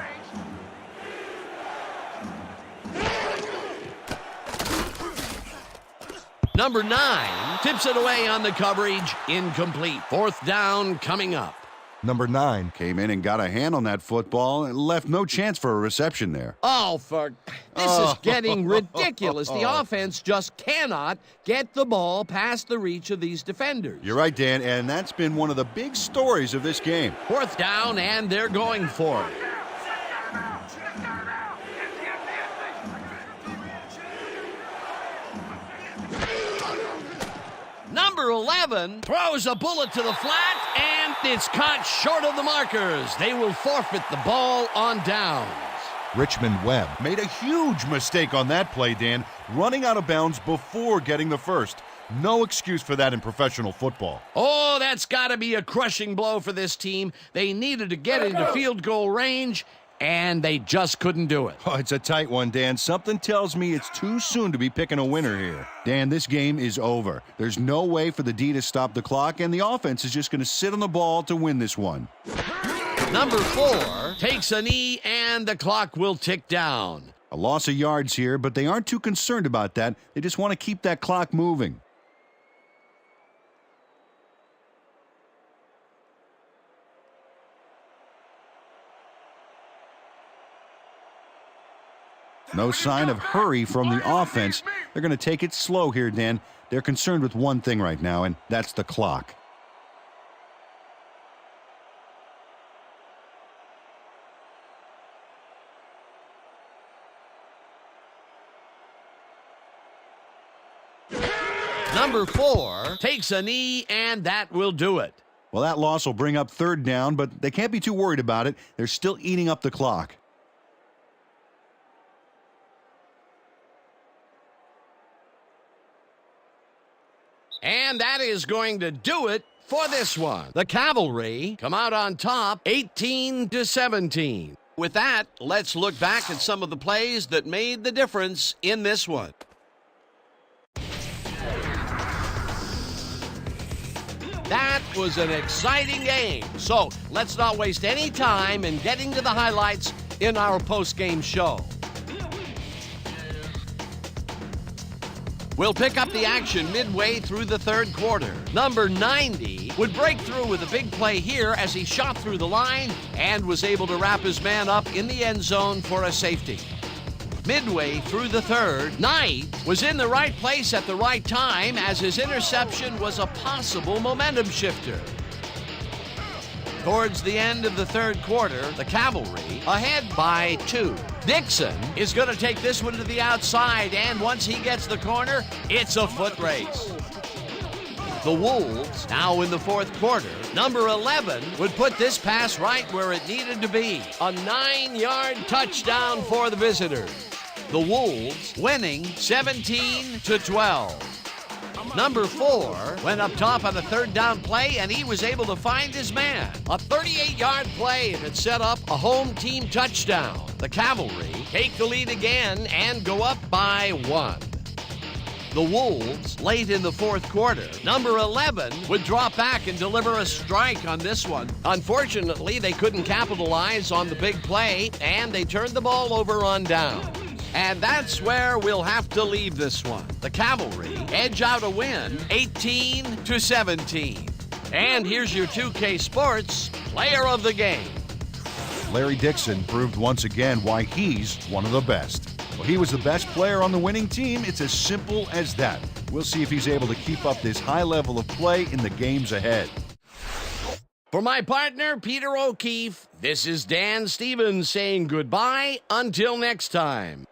Speaker 1: Number 9 tips it away on the coverage. Incomplete. 4th down coming up.
Speaker 2: Number 9.
Speaker 5: Came in and got a hand on that football and left no chance for a reception there.
Speaker 1: Oh, this is getting ridiculous. The offense just cannot get the ball past the reach of these defenders.
Speaker 2: You're right, Dan, and that's been one of the big stories of this game.
Speaker 1: 4th down, and they're going for it. Number 11 throws a bullet to the flat, and it's caught short of the markers. They will forfeit the ball on downs.
Speaker 2: Richmond Webb made a huge mistake on that play, Dan, running out of bounds before getting the first. No excuse for that in professional football.
Speaker 1: Oh, that's got to be a crushing blow for this team. They needed to get into field goal range, and they just couldn't do it.
Speaker 2: Oh, it's a tight one, Dan. Something tells me it's too soon to be picking a winner here. Dan, this game is over. There's no way for the D to stop the clock, and the offense is just going to sit on the ball to win this one.
Speaker 1: Number 4 takes a knee, and the clock will tick down.
Speaker 5: A loss of yards here, but they aren't too concerned about that. They just want to keep that clock moving. No sign of hurry from the offense. They're going to take it slow here, Dan. They're concerned with one thing right now, and that's the clock.
Speaker 1: Number 4 takes a knee, and that will do it.
Speaker 5: Well, that loss will bring up 3rd down, but they can't be too worried about it. They're still eating up the clock.
Speaker 1: And that is going to do it for this one. The Cavalry come out on top, 18-17. With that, let's look back at some of the plays that made the difference in this one. That was an exciting game. So let's not waste any time in getting to the highlights in our post-game show. We'll pick up the action midway through the 3rd quarter. Number 90 would break through with a big play here as he shot through the line and was able to wrap his man up in the end zone for a safety. Midway through the 3rd, Knight was in the right place at the right time as his interception was a possible momentum shifter. Towards the end of the 3rd quarter, the Cavalry ahead by 2. Dixon is going to take this one to the outside, and once he gets the corner, it's a foot race. The Wolves, now in the 4th quarter, number 11 would put this pass right where it needed to be. A 9-yard touchdown for the visitors. The Wolves winning 17-12. Number 4 went up top on a 3rd down play, and he was able to find his man. A 38-yard play that set up a home team touchdown. The Cavalry take the lead again and go up by 1. The Wolves, late in the 4th quarter, number 11 would drop back and deliver a strike on this one. Unfortunately, they couldn't capitalize on the big play, and they turned the ball over on down. And that's where we'll have to leave this one. The Cavalry edge out a win, 18-17. And here's your 2K Sports Player of the Game.
Speaker 2: Larry Dixon proved once again why he's one of the best. Well, he was the best player on the winning team. It's as simple as that. We'll see if he's able to keep up this high level of play in the games ahead.
Speaker 1: For my partner, Peter O'Keefe, this is Dan Stevens saying goodbye until next time.